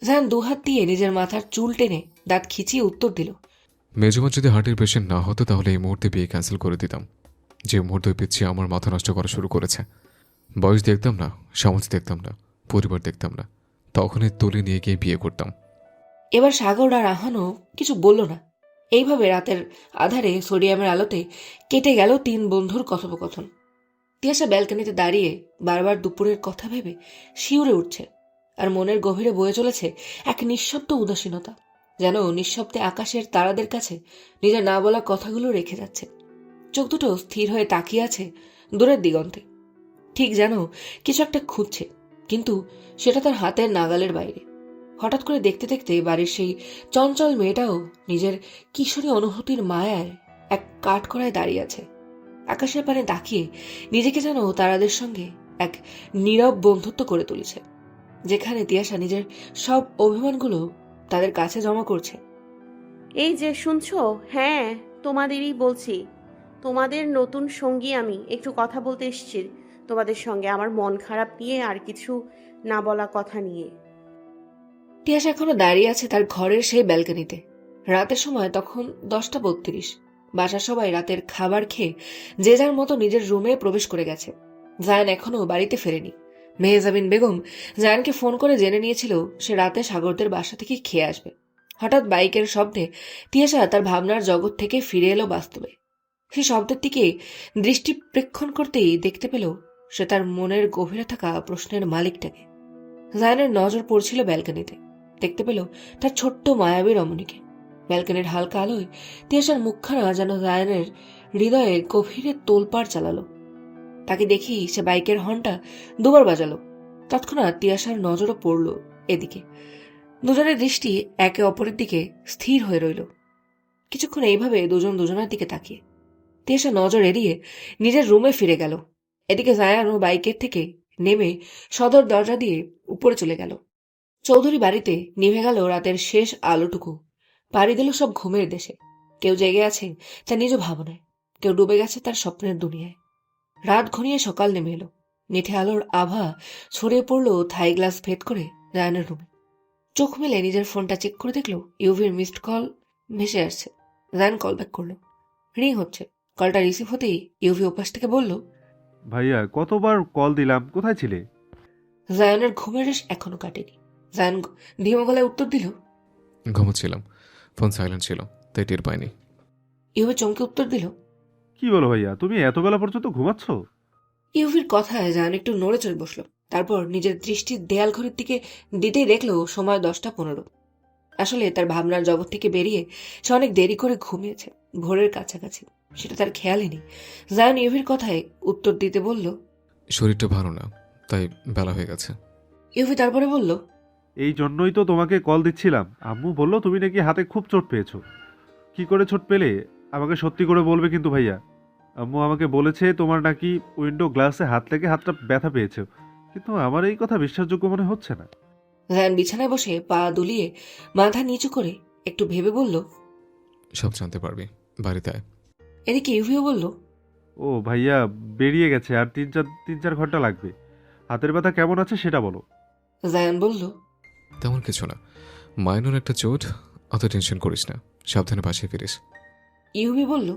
জায়ান দুহাত দিয়ে নিজের মাথার চুল টেনে দাঁত খিচিয়ে উত্তর দিল, মেজমা যদি হার্টের পেশেন্ট না হতো তাহলে এই মুহূর্তে বিয়ে ক্যান্সেল করে দিতাম। যে মুহূর্তে পিছিয়ে আমার মাথা নষ্ট করা শুরু করেছে, বয়স দেখতাম না, সমাজ দেখতাম না, পরিবার দেখতাম না, তখনই তুলে নিয়ে গিয়ে বিয়ে করতাম। এবার সাগর আর আহানও কিছু বলল না। এইভাবে রাতের আধারে সোডিয়ামের আলোতে কেটে গেল 3 বন্ধুর কথোপকথন। তিয়াশা ব্যালকনিতে দাঁড়িয়ে বারবার দুপুরের কথা ভেবে শিউরে উঠছে, আর মনের গভীরে বয়ে চলেছে এক নিঃশব্দ উদাসীনতা, যেন নিঃশব্দে আকাশের তারাদের কাছে নিজের না বলা কথাগুলো রেখে যাচ্ছে। চোখ দুটো স্থির হয়ে তাকিয়ে আছে দূরের দিগন্তে, ঠিক যেন কিছু একটা খুঁজছে, কিন্তু সেটা তার হাতের নাগালের বাইরে। হঠাৎ করে দেখতে দেখতে বাড়ির সেই চঞ্চল মেয়েটাও নিজের কিশোরী অনুভূতির মায়ায় এক কাঠগড়ায় দাঁড়িয়ে আছে। আকাশের পানে তাকিয়ে নিজেকে যেন তারাদের সঙ্গে এক নীরব বন্ধুত্ব করে তুলেছে, যেখানে তিয়াশা নিজের সব অভিমানগুলো তাদের কাছে জমা করছে। এই যে শুনছো, হ্যাঁ তোমাদেরই বলছি, তোমাদের নতুন সঙ্গী আমি। একটু কথা বলতে এসেছি তোমাদের সঙ্গে, আমার মন খারাপ নিয়ে আর কিছু না বলা কথা নিয়ে। তিয়াশা এখনো দাঁড়িয়ে আছে তার ঘরের সেই ব্যালকনিতে। রাতের সময় তখন 10:32। বাসার সবাই রাতের খাবার খেয়ে যে যার মতো নিজের রুমে প্রবেশ করে গেছে। জায়ান এখনো বাড়িতে ফেরেনি। মেহজাবিন বেগম জায়ানকে ফোন করে জেনে নিয়েছিল সে রাতে সাগরদের বাসা থেকে খেয়ে আসবে। হঠাৎ বাইকের শব্দে তিয়াশা তার ভাবনার জগৎ থেকে ফিরে এলো বাস্তবে। সেই শব্দের দিকে দৃষ্টি প্রেক্ষণ করতেই দেখতে পেল সে তার মনের গভীরে থাকা প্রশ্নের মালিকটাকে। জায়ানের নজর পড়ছিল ব্যালকনিতে। দেখতে পেল তার ছোট্ট মায়াবী রমণীকে। ব্যালকনির হালকা আলোয় তিয়াশার মুখখানা যেন জায়ানের হৃদয়ে গভীরে তোলপাড় চালালো। তাকে দেখি সে বাইকের হর্নটা দুবার বাজালো। তৎক্ষণাৎ তিয়াশার নজরও পড়ল এদিকে। দুজনের দৃষ্টি একে অপরের দিকে স্থির হয়ে রইল। কিছুক্ষণ এইভাবে দুজন দুজনের দিকে তাকিয়ে তিয়াশা নজর এড়িয়ে নিজের রুমে ফিরে গেল। এদিকে জায়ানও বাইকের থেকে নেমে সদর দরজা দিয়ে উপরে চলে গেল। চৌধুরী বাড়িতে নিভে গেল রাতের শেষ আলোটুকু। পাড়ি দিল সব ঘুমের দেশে। কেউ জেগে আছে তার নিজ ভাবনায়, কেউ ডুবে গেছে তার স্বপ্নের দুনিয়ায়। রাত ঘনিয়ে সকাল নেমে এলো। নিঠে আলোর আভা ছড়িয়ে পড়ল থাই গ্লাস ভেদ করে জায়ানের রুমে। চোখ মেলে নিজের ফোনটা চেক করে দেখলো ইউভির মিসড কল ভেসে আসছে। জায়ান কল ব্যাক করলো। রিং হচ্ছে। কলটা রিসিভ হতেই ইউভি ওপাশ থেকে বলল, ভাইয়া কতবার কল দিলাম, কোথায় ছিলে? জায়ানের ঘুমের রেশ এখনো কাটেনি। জায়ান ধীমা গলায় উত্তর দিল, ঘুমোচ্ছিলাম, ফোন সাইলেন্ট ছিল তাই টের পাইনি। ইউভি চমকে উত্তর দিল, কি বলো ভাইয়া, তুমি এত বেলা পর্যন্ত ঘুমাচ্ছ? ইউভির কথায় জায়ান একটু নড়ে চড়ে বসলো। তারপর নিজের দৃষ্টি দেয়াল ঘড়ির দিকে দিতেই দেখলো সময় 10:15। আসলে তার ভাবনার জগৎ থেকে বেরিয়ে সে অনেক দেরি করে ঘুমিয়েছে, ভোরের কাছাকাছি। সেটা তার খেয়ালই নেই। জায়ান ইউভির কথায় উত্তর দিতে বলল, শরীরটা ভালো না তাই বেলা হয়ে গেছে। ইউভি তারপরে বলল, এই জন্যই তো তোমাকে কল দিচ্ছিলাম। আম্মু বলল তুমি নাকি হাতে খুব চোট পেয়েছো। কি করে চোট পেলে আমাকে সত্যি করে বলবে কিন্তু ভাইয়া। আম্মু আমাকে বলেছে তোমার নাকি উইন্ডো গ্লাসে হাত লেগে হাতটা ব্যথা পেয়েছো, কিন্তু আমার এই কথা বিশ্বাসযোগ্য মনে হচ্ছে না। জায়ান বিছানায় বসে পা দুলিয়ে মাথা নিচু করে একটু ভেবে বলল, সব জানতে পারবি, বাড়িতে আয়। এদিকে ইউভিও বলল, ও ভাইয়া বেরিয়ে গেছে, আর 3-4 ঘন্টা লাগবে। হাতের ব্যথা কেমন আছে সেটা বলো। জায়ান বলল, তেমন কিছু না, মাইনর একটা চোট, অত টেনশন করিস না, সাবধানে বাসায় ফিরিস। ইউভি বলল,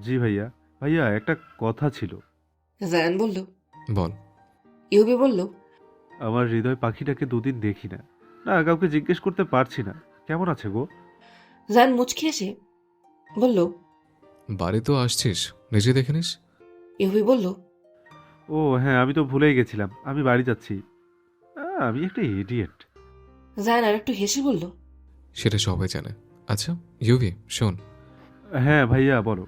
জি ভাইয়া। ভাইয়া একটা কথা ছিল। জায়ান বলল, বল। ইউভি বলল, আমার হৃদয় পাখিটাকে 2 দিন দেখি না, না কাউকে জিজ্ঞেস করতে পারছি না কেমন আছে গো। জায়ান মুচকি এসে বলল, বাড়ি তো আসছিস, নিজে দেখে নিস। ইউভি বলল, ও হ্যাঁ, আমি তো ভুলেই গেছিলাম, আমি বাড়ি যাচ্ছি। আমি একটা ইডিয়েট। জায়ান আর একটু হেসে বলল, সেটা সবাই জানে। আচ্ছা ইউভি শোন। হ্যাঁ ভাইয়া বলো।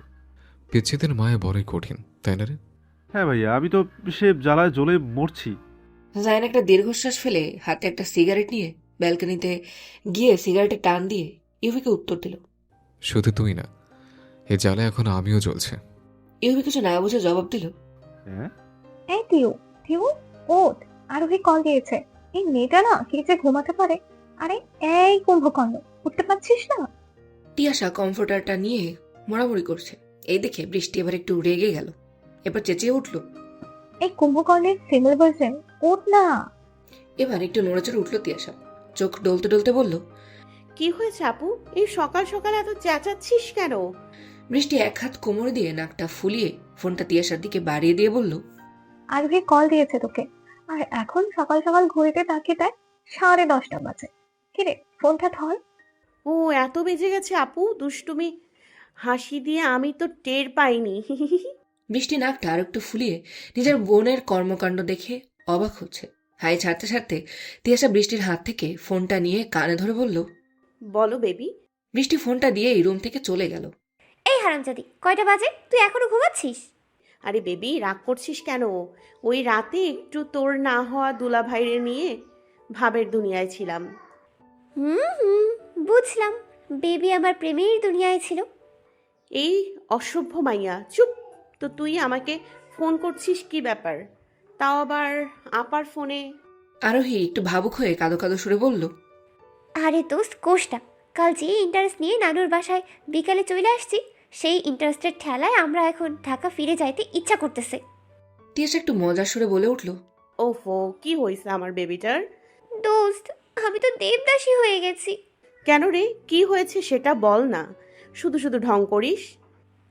বিচ্ছেদের মায়া বড়ই কঠিন, তাই না রে? হ্যাঁ ভাইয়া, আমি তো সে জ্বালায় জ্বলে মরছি। জায়ান একটা দীর্ঘশ্বাস ফেলে হাতে একটা সিগারেট নিয়ে ব্যালকনিতে গিয়ে সিগারেটে টান দিয়ে ইউভিকে উত্তর দিল, শুধু তুই না, এ জ্বালা এখন আমিও জ্বলছে। ইউভি কিছু না বুঝে জবাব দিল, এই টিউ ওঠ, আরোহী কল দিয়েছে। এই মেয়েটা না কি যে ঘুমাতে পারে। আরে এই কুম্ভকর্ণ, উঠতে পারছিস না? তিয়াশা কমফোর্টারটা নিয়ে মোড়ামুড়ি করছে। এই দেখে বৃষ্টি এবার একটু রেগে গেল। এবার চেঁচিয়ে উঠল, এই কুম্ভকর্ণের ফিমেল ভার্সন, ওঠ না। এবার একটু নড়েচড়ে উঠল তিয়াশা। চোখ ডলতে ডলতে বলল, কি হয়েছে আপু, এই সকাল সকাল এত চেঁচাচ্ছিস কেন? বৃষ্টি এক হাত কোমরে দিয়ে নাকটা ফুলিয়ে ফোনটা তিয়াশার দিকে বাড়িয়ে দিয়ে বলল, আরোহী কল দিয়েছে তোকে, আর এখন সকাল সকাল ঘড়িতে তাকিয়ে দেয় 10:30 বাজে। কিরে ফোনটা ধর। ও এত বেজে গেছে আপু, দুষ্টুমি হাসি দিয়ে আমি তো টের পাইনি। বৃষ্টি নাকটা আর একটু ফুলিয়ে নিজের বোনের কর্মকাণ্ড দেখে অবাক হচ্ছে। হাই ছাড়তে ছাড়তে তিয়াশা বৃষ্টির হাত থেকে ফোনটা নিয়ে কানে ধরে বলল, বলো বেবি। বৃষ্টি ফোনটা দিয়েই রুম থেকে চলে গেল। এই হারামজাদি, কয়টা বাজে? তুই এখনো ঘুমাচ্ছিস? আরে বেবি, রাগ করছিস কেন? ওই রাতে একটু তোর না হওয়া দুলাভাইরে নিয়ে ভাবের দুনিয়ায় ছিলাম। হুম, বুঝলাম। বেবি আমার প্রেমের দুনিয়ায় ছিল। এই অসভ্য মাইয়া, চুপ। তো তুই আমাকে ফোন করছিস কি ব্যাপার? তাও আবার আপার ফোনে। আরোহী একটু ভাবুক হয়ে কাঁদো কাঁদো সুরে বলল, আরে দোস্ত, কোষটা কাল যে ইন্টারেস্ট নিয়ে নানুর বাসায় বিকালে চলে আসছি, সেই ইন্টারেস্টের ঠেলায় আমরা এখন ঢাকা ফিরে যাইতে ইচ্ছা করতেছে। তিয়াসা একটু মজার সুরে বলে উঠল, ওফো, কি হয়েছে আমার বেবিটার? দোস্ত, আমি তো দেবদাসী হয়ে গেছি। কেন রে, কি হয়েছে সেটা বল না, শুধু শুধু ঢং করিস।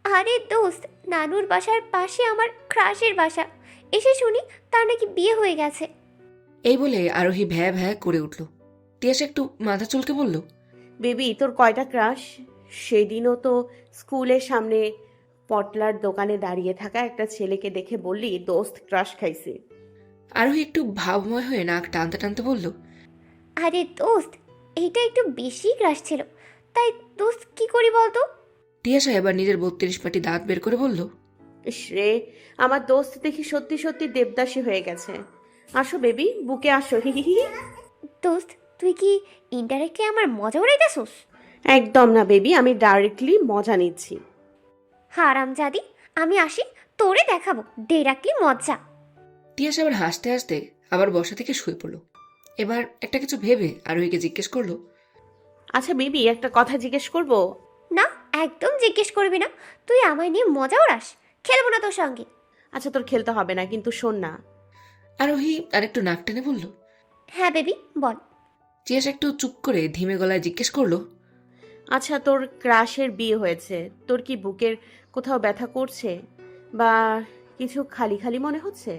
আরে দোস্ত, নানুর বাসার পাশে আমার ক্রাশের বাসা, এসে শুনি তার নাকি বিয়ে হয়ে গেছে। এই বলে আরোহী ভ্যা ভ্যা করে উঠল। তিয়াসা একটু মাথা চুলকে বলল, বেবি, তোর কয়টা ক্রাশ? সেদিনও তো স্কুলের সামনে পটলার দোকানে দাঁড়িয়ে থাকা একটা ছেলেকে দেখে বললি দোস্ত ক্রাশ খাইছে। আরোহী একটু ভাবময় হয়ে নাক টানতে টানতে বলল, আরে দোস্ত, এইটা একটু বেশি ক্রাশ ছিল, তাই দোস্ত কি করি বলতো? তিয়াসা এবার নিজের 32 পাটি দাঁত বের করে বলল, ইস রে, আমার দোস্ত দেখি সত্যি সত্যি দেবদাসী হয়ে গেছে। আসো বেবি, বুকে আসো। হি হি হি। দোস্ত, তুই কি ইনডাইরেক্টলি আমার মজা উড়াইতেছস? একদম না বেবি, আমি ডাইরেক্টলি মজা নিচ্ছি। হারামজাদি, আমি আসি, তোরে দেখাবো ডাইরেক্টলি মজা। তিয়াসা আবার হাসতে হাসতে আবার বসা থেকে শুয়ে পড়ল। এবার একটা কিছু ভেবে আরোহীকে জিজ্ঞেস করলো, আচ্ছা বেবি, একটা কথা জিজ্ঞেস করবো? না, একদম জিজ্ঞেস করবি না। তুই আমায় নিয়ে মজা উড়াস, খেলবো না তোর সঙ্গে। আচ্ছা, তোর খেলতে হবে না, কিন্তু শোন না। আরোহী আরেকটু নাক টেনে বলল, হ্যাঁ বেবি, বল। তিয়াসা একটু চুপ করে ধীমে গলায় জিজ্ঞেস করলো, আচ্ছা, তোর ক্রাশের বিয়ে হয়েছে, তোর কি বুকের কোথাও ব্যথা করছে বা কিছু খালি খালি মনে হচ্ছে?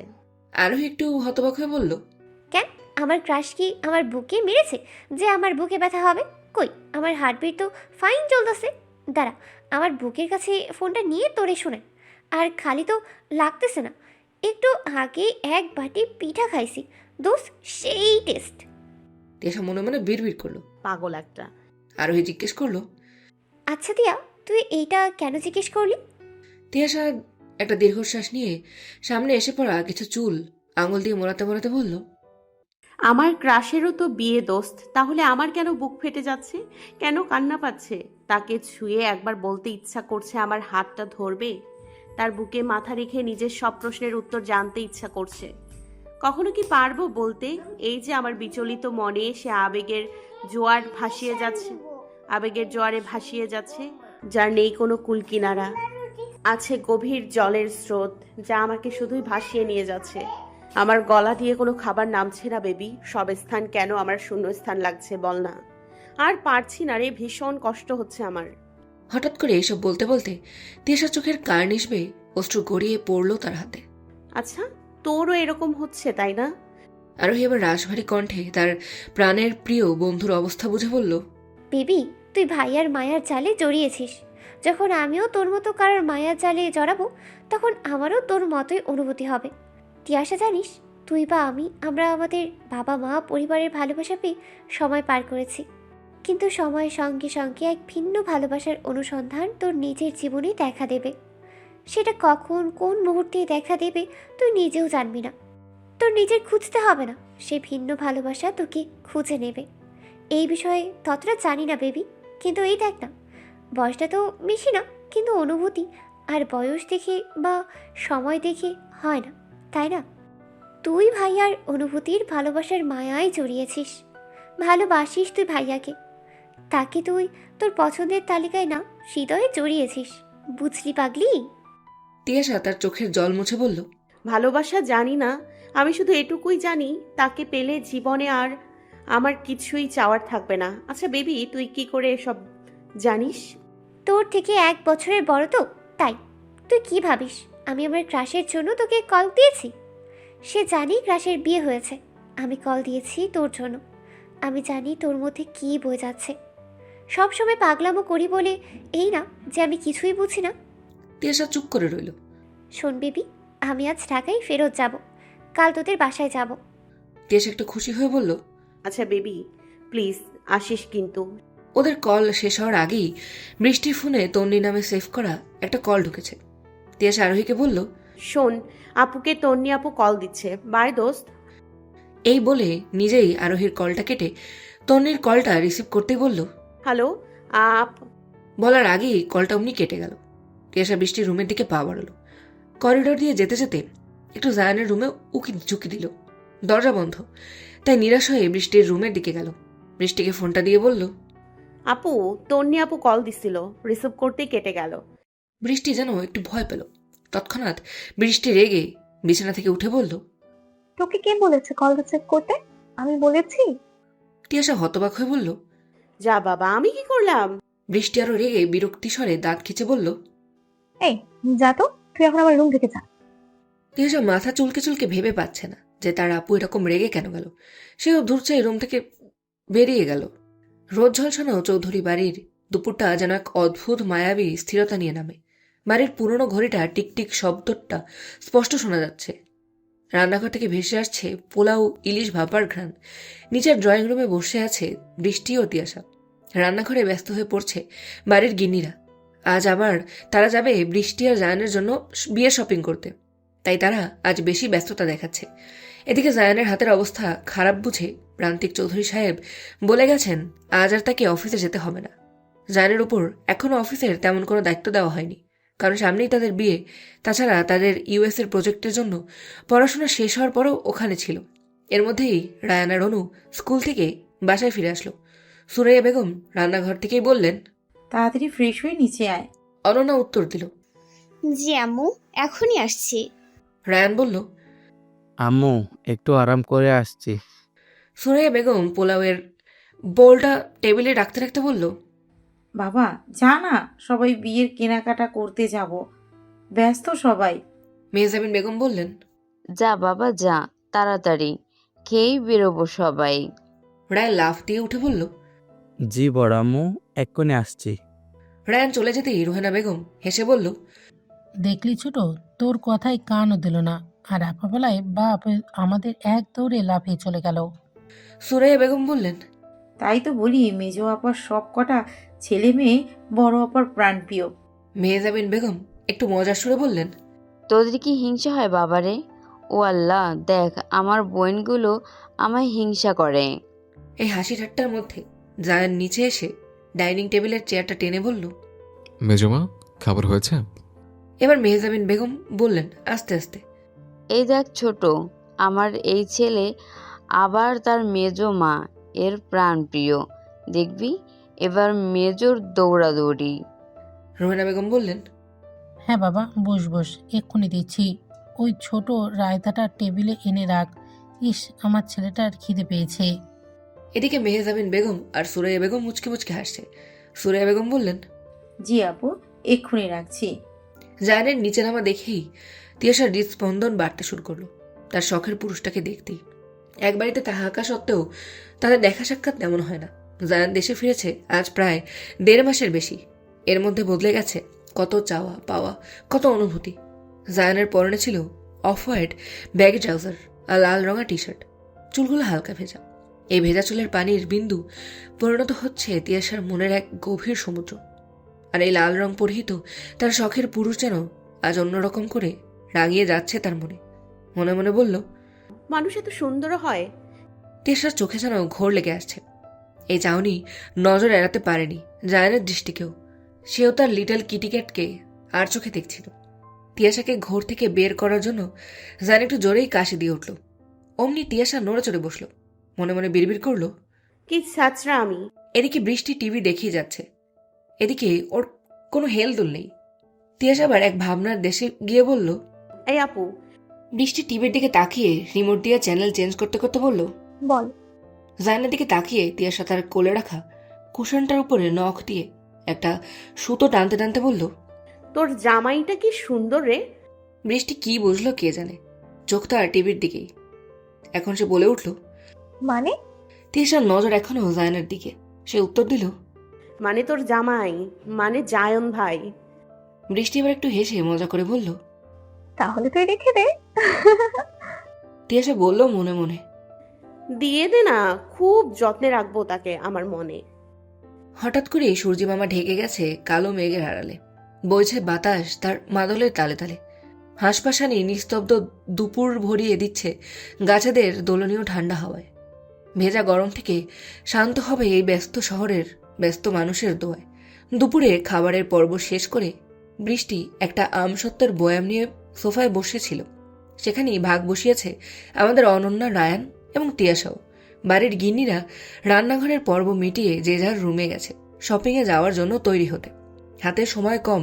আরোহী একটু হতবাক হয়ে বলল, কেন, আমার ক্রাশ কি আমার বুকে মেরেছে যে আমার বুকে ব্যথা হবে? কই, আমার হার্টবিট তো ফাইন চলতেছে। দাঁড়া, আমার বুকের কাছে ফোনটা নিয়ে তোরে শোনাই। আর খালি তো লাগতেছে না, একটু আগে এক বাটি পিঠা খাইছি দোস্ত, সেই টেস্ট। তিয়াসা মনে মনে বিড়বিড় করলো, পাগল একটা। আরোহী জিজ্ঞেস করলো, আচ্ছা দিয়া, তুই এইটা কেন জিজ্ঞেস করলি? তিয়াসা একটা দীর্ঘশ্বাস নিয়ে সামনে এসে পড়া কিছু চুল আঙুল দিয়ে মোড়াতে মোড়াতে বলল, আমার ক্রাশেরও তো বিয়ে দোস্ত, তাহলে আমার কেন বুক ফেটে যাচ্ছে, কেন কান্না পাচ্ছে? তাকে ছুঁয়ে একবার বলতে ইচ্ছা করছে আমার হাতটা ধরবে, তার বুকে মাথা রেখে নিজের সব প্রশ্নের উত্তর জানতে ইচ্ছা করছে। কখনো কি পারবো বলতে? এই যে আমার বিচলিত মনে সে আবেগের জোয়ারে ভাসিয়ে যাচ্ছে, যার নেই কোনো কুল কিনারা, আছে গভীর জলের স্রোত যা আমাকে শুধুই ভাসিয়ে নিয়ে যাচ্ছে। আমার গলা দিয়ে কোনো খাবার নামছে না বেবি, সব স্থান কেন আমার শূন্য স্থান লাগছে বল না। আর পারছি না রে, ভীষণ কষ্ট হচ্ছে আমার। হঠাৎ করে এসব বলতে বলতে তিয়াসার চোখের কার্নিশ বেয়ে অশ্রু গড়িয়ে পড়লো তার হাতে। আচ্ছা, তোরও এরকম হচ্ছে তাই না? আরোহী এবার রাশভারী কণ্ঠে তার প্রাণের প্রিয় বন্ধুর অবস্থা বুঝে বলল, বেবি, তুই ভাইয়ার মায়ার জালে জড়িয়েছিস। যখন আমিও তোর মতো কারোর মায়ার জালে জড়াবো, তখন আমারও তোর মতোই অনুভূতি হবে। তিয়াসা, জানিস, তুই বা আমরা আমাদের বাবা মা পরিবারের ভালোবাসা পেয়ে সময় পার করেছি, কিন্তু সময়ের সঙ্গে সঙ্গে এক ভিন্ন ভালোবাসার অনুসন্ধান তোর নিজের জীবনে দেখা দেবে। সেটা কখন কোন মুহূর্তে দেখা দেবে তুই নিজেও জানবি না। তোর নিজের খুঁজতে হবে না, সে ভিন্ন ভালোবাসা তোকে খুঁজে নেবে। এই বিষয়ে ততটা জানি না বেবি, কিন্তু এই দেখ না, বয়সটা তো বেশি না, কিন্তু অনুভূতি আর বয়স দেখে বা সময় দেখে হয় না, তাই না? তুই ভাইয়ার অনুভূতির ভালোবাসার মায়ায় জড়িয়েছিস, ভালোবাসিস তুই ভাইয়াকে, তাকে তুই তোর পছন্দের তালিকায় না হৃদয়ে জড়িয়েছিস, বুঝলি পাগলি? তিয়াসা তার চোখের জল মুছে বলল, ভালোবাসা জানি না, আমি শুধু এটুকুই জানি, তাকে পেলে জীবনে আর আমার কিছুই চাওয়ার থাকবে না। আচ্ছা বেবি, তুই কি করে এসব জানিস? তোর থেকে 1 বছরের বড় তো, তাই। তুই কি ভাবিস আমি আমার ক্রাশের জন্য তোকে কল দিয়েছি? সে জানি ক্রাশের বিয়ে হয়েছে, আমি কল দিয়েছি তোর জন্য। আমি জানি তোর মধ্যে কী বয়ে যাচ্ছে। সব সময় পাগলামো করি বলে এই না যে আমি কিছুই বুঝি না। তিয়াসা চুপ করে রইল। শোন বেবি, আমি আজ ঢাকায় ফেরত যাব, কাল তোদের বাসায় যাব। তিয়াসা একটু খুশি হয়ে বলল, আচ্ছা বেবি, প্লিজ আসিস কিন্তু। ওদের কল শেষ হওয়ার আগেই বৃষ্টির ফোনে তন্নি নামে সেভ করা একটা কল ঢুকেছে। তিয়াশা আরোহীকে বলল, শোন, আপুকে তন্নি আপু কল দিচ্ছে, বাই দোস্ত। এই বলে নিজেই আরোহীর কলটা কেটে তন্নির কলটা রিসিভ করতেই বলল, হ্যালো আপ। বলার আগেই কলটা অমনি কেটে গেল। তিয়াশা বৃষ্টির রুমের দিকে পা বাড়ালো। করিডোর দিয়ে যেতে যেতে একটু জায়ানের রুমে উকি ঝুঁকি দিল। দরজা বন্ধ, তাই নিরাশ হয়ে বৃষ্টির রুমের দিকে গেল। বৃষ্টিকে ফোনটা দিয়ে বলল, আপু তন্নি আপু কল দিছিল, রিসিভ করতেই কেটে গেল। বৃষ্টি যেন একটু ভয় পেল। তৎক্ষণাৎ বৃষ্টি রেগে বিছানা থেকে উঠে বলল, তোকে কে বলেছে কল রিসিভ করতে? আমি বলেছি? তিয়াশা হতবাক হয়ে বলল, যা বাবা, আমি কি করলাম? বৃষ্টি আরো রেগে বিরক্তি স্বরে দাঁত খিচে বলল, এই যা তো, তুই এখন আমার রুম থেকে যা। তিয়াশা মাথা চুলকে চুলকে ভেবে পাচ্ছে না যে তার আপু এরকম রেগে কেন গেল। সেও ধূর্চাই রুম থেকে বেরিয়ে গেল। রোদ ঝলসানো চৌধুরী বাড়ির দুপুরটা যেন এক অদ্ভুত মায়াবী স্থিরতা নিয়ে নামে। বাড়ির পুরনো ঘড়িটা টিকটিক শব্দটা স্পষ্ট শোনা যাচ্ছে। রান্নাঘর থেকে ভেসে আসছে পোলাও ইলিশ ভাপার ঘ্রাণ। নিচের ড্রয়িং রুমে বসে আছে বৃষ্টি ও তিয়াশা। রান্নাঘরে ব্যস্ত হয়ে পড়ছে বাড়ির গিন্নিরা। আজ আবার তারা যাবে বৃষ্টি আর জায়ানের জন্য বিয়ের শপিং করতে, তাই তারা আজ বেশি ব্যস্ততা দেখাচ্ছে। এদিকে জায়ানের হাতের অবস্থা খারাপ বুঝে প্রান্তিক চৌধুরী সাহেব বলে গেছেন আজ আর তাকে অফিসে যেতে হবে না। জায়ানের উপর এখনও অফিসের তেমন কোনো দায়িত্ব দেওয়া হয়নি, কারণ সামনেই তাদের বিয়ে। তাছাড়া তাদের ইউএস এর প্রজেক্টের জন্য পড়াশোনা শেষ হওয়ার পরও ওখানে ছিল। এর মধ্যেই রায়ান আর অনু স্কুল থেকে বাসায় ফিরে আসলো। সুরাইয়া বেগম রান্নাঘর থেকেই বললেন, তাড়াতাড়ি ফ্রেশ হয়ে নিচে আয়। অনন্যা উত্তর দিল, জি আম্মু, এখনই আসছি। রায়ান বলল, আম্মু একটু আরাম করে আসছি। সুরাইয়া বেগম পোলাওয়ের বোলটা টেবিলে রাখতে রাখতে বলল, বাবা যা না, সবাই বিয়ের কেনাকাটা করতে যাব, ব্যস্ত সবাই। মেহজাবিন বেগম বললেন, যা বাবা যা, তাড়াতাড়ি খেয়েই বেরোবো সবাই। রায়ান লাফ দিয়ে উঠে বলল, জি বড় আম্মু, এক্ষুনি আসছি। রায়ান চলে যেতেই রুহানা বেগম হেসে বলল, দেখলি ছোট, তোর কথায় কানও দিল না, আর আপা বলায় বাপ আমাদের এক দৌড়ে লাফিয়ে চলে গেল। সুরাইয়া বেগম বললেন, তাই তো বলি, মেজো আপার সব কটা ছেলে মেয়ে বড় আপার প্রাণপ্রিয়। মেহজাবিন বেগম একটু মজার সুরে বললেন, তোদের কি হিংসা হয় বাবারে? ও আল্লাহ, দেখ আমার বোনগুলো আমায় হিংসা করে। এই হাসি ঠাট্টার মধ্যে জায়ান নিচে এসে ডাইনিং টেবিলের চেয়ারটা টেনে বলল, মেজমা, খাবার হয়েছে? এবার মেহজাবিন বেগম বললেন আস্তে আস্তে, এই দেখ ছোট, আমার এই ছেলে আবার তার মেজো মা এর প্রাণ প্রিয়, দেখবি এবার মেজোর দৌড়াদৌড়ি। রুহানা বেগম বললেন, হ্যাঁ বাবা, বস বস, এক্ষুনি দিচ্ছি। ওই ছোট রায়তাটা টেবিলে এনে রাখ। ইস, আমার ছেলেটার খিদে পেয়েছে। এদিকে মেহজাবিন বেগম আর সুরাইয়া বেগম মুচকে মুচকে হাসছে। সুরাইয়া বেগম বললেন, জি আপু, এক্ষুনি রাখছি। জায়ানের নিচে নামা দেখেই তিয়াশার হৃদস্পন্দন বাড়তে শুরু করলো তার শখের পুরুষটাকে দেখতেই। এক বাড়িতে থাকা সত্ত্বেও তাদের দেখা সাক্ষাৎ তেমন হয় না। জায়ান দেশে ফিরেছে আজ প্রায় 1.5 মাসের বেশি। এর মধ্যে বদলে গেছে কত চাওয়া পাওয়া, কত অনুভূতি। জায়ানের পরনে ছিল অফ হোয়াইট ব্যাগি ট্রাউজার আর লাল রঙা টি শার্ট, চুলগুলো হালকা ভেজা। এই ভেজা চুলের পানির বিন্দু পরিণত হচ্ছে তিয়াশার মনের এক গভীর সমুদ্র। আর এই লাল রং পরিহিত তার শখের পুরুষ যেন আজ অন্যরকম করে রাঙিয়ে যাচ্ছে তার মনে। মনে মনে বলল, মানুষ এত সুন্দর হয়। তিয়াশার চোখে যেন ঘোর লেগে আসছে। এই চাউনি নজর এড়াতে পারেনি জায়ানের দৃষ্টিকেও। সেও তার লিটল কিটিক্যাটকে আর চোখে দেখছিল। তিয়াশাকে ঘোর থেকে বের করার জন্য জায়ান একটু জোরেই কাশি দিয়ে উঠল। অমনি তিয়াশা নড়ে চড়ে বসল, মনে মনে বিড়বিড় করলো, কি ছাত্রা আমি। এদিকে বৃষ্টি টিভি দেখিয়ে যাচ্ছে, এদিকে ওর কোনো হেলদোল নেই। তিয়াশা আবার এক ভাবনার দেশে গিয়ে বলল, এই আপু। বৃষ্টি টিভির দিকে তাকিয়ে রিমোট দিয়ে চ্যানেল চেঞ্জ করতে করতে বলল, বল। জায়ানের দিকে তাকিয়ে তিয়াশা তার কোলে রাখা কুশনটার উপরে নখ দিয়ে একটা সুতো টানতে টানতে বলল, তোর জামাইটা কি সুন্দর রে। বৃষ্টি কি বুঝলো কে জানে, চোখ তো আর টিভির দিকেই। এখন সে বলে উঠল, মানে? তিয়াশার নজর এখনো জায়ানের দিকে। সে উত্তর দিল, মানে তোর জামাই, মানে জায়ন ভাই। বৃষ্টি এবার একটু হেসে মজা করে বলল, তাহলে তুই রেখে দে। তিয়াশা বলল মনে মনে, দিয়ে দে না, খুব যত্নে রাখবো তাকে আমার মনে। হঠাৎ করেই সূর্যি মামা ঢেকে গেছে কালো মেঘের আড়ালে। বইছে বাতাস তার মাদলের তালে তালে। হাঁসপাশানি নিস্তব্ধ দুপুর ভরিয়ে দিচ্ছে গাছেদের দোলনীয় ঠান্ডা হাওয়ায়। ভেজা গরম থেকে শান্ত হবে এই ব্যস্ত শহরের ব্যস্ত মানুষের দোয়ায়। দুপুরে খাবারের পর্ব শেষ করে বৃষ্টি একটা আমসত্ত্বের বয়াম নিয়ে সোফায় বসেছিল। সেখানেই ভাগ বসিয়েছে আমাদের অনন্যা, রায়ান এবং তিয়াসাও। বাড়ির গিন্নিরা রান্নাঘরের পর্ব মিটিয়ে যে যার রুমে গেছে শপিংয়ে যাওয়ার জন্য তৈরি হতে। হাতে সময় কম,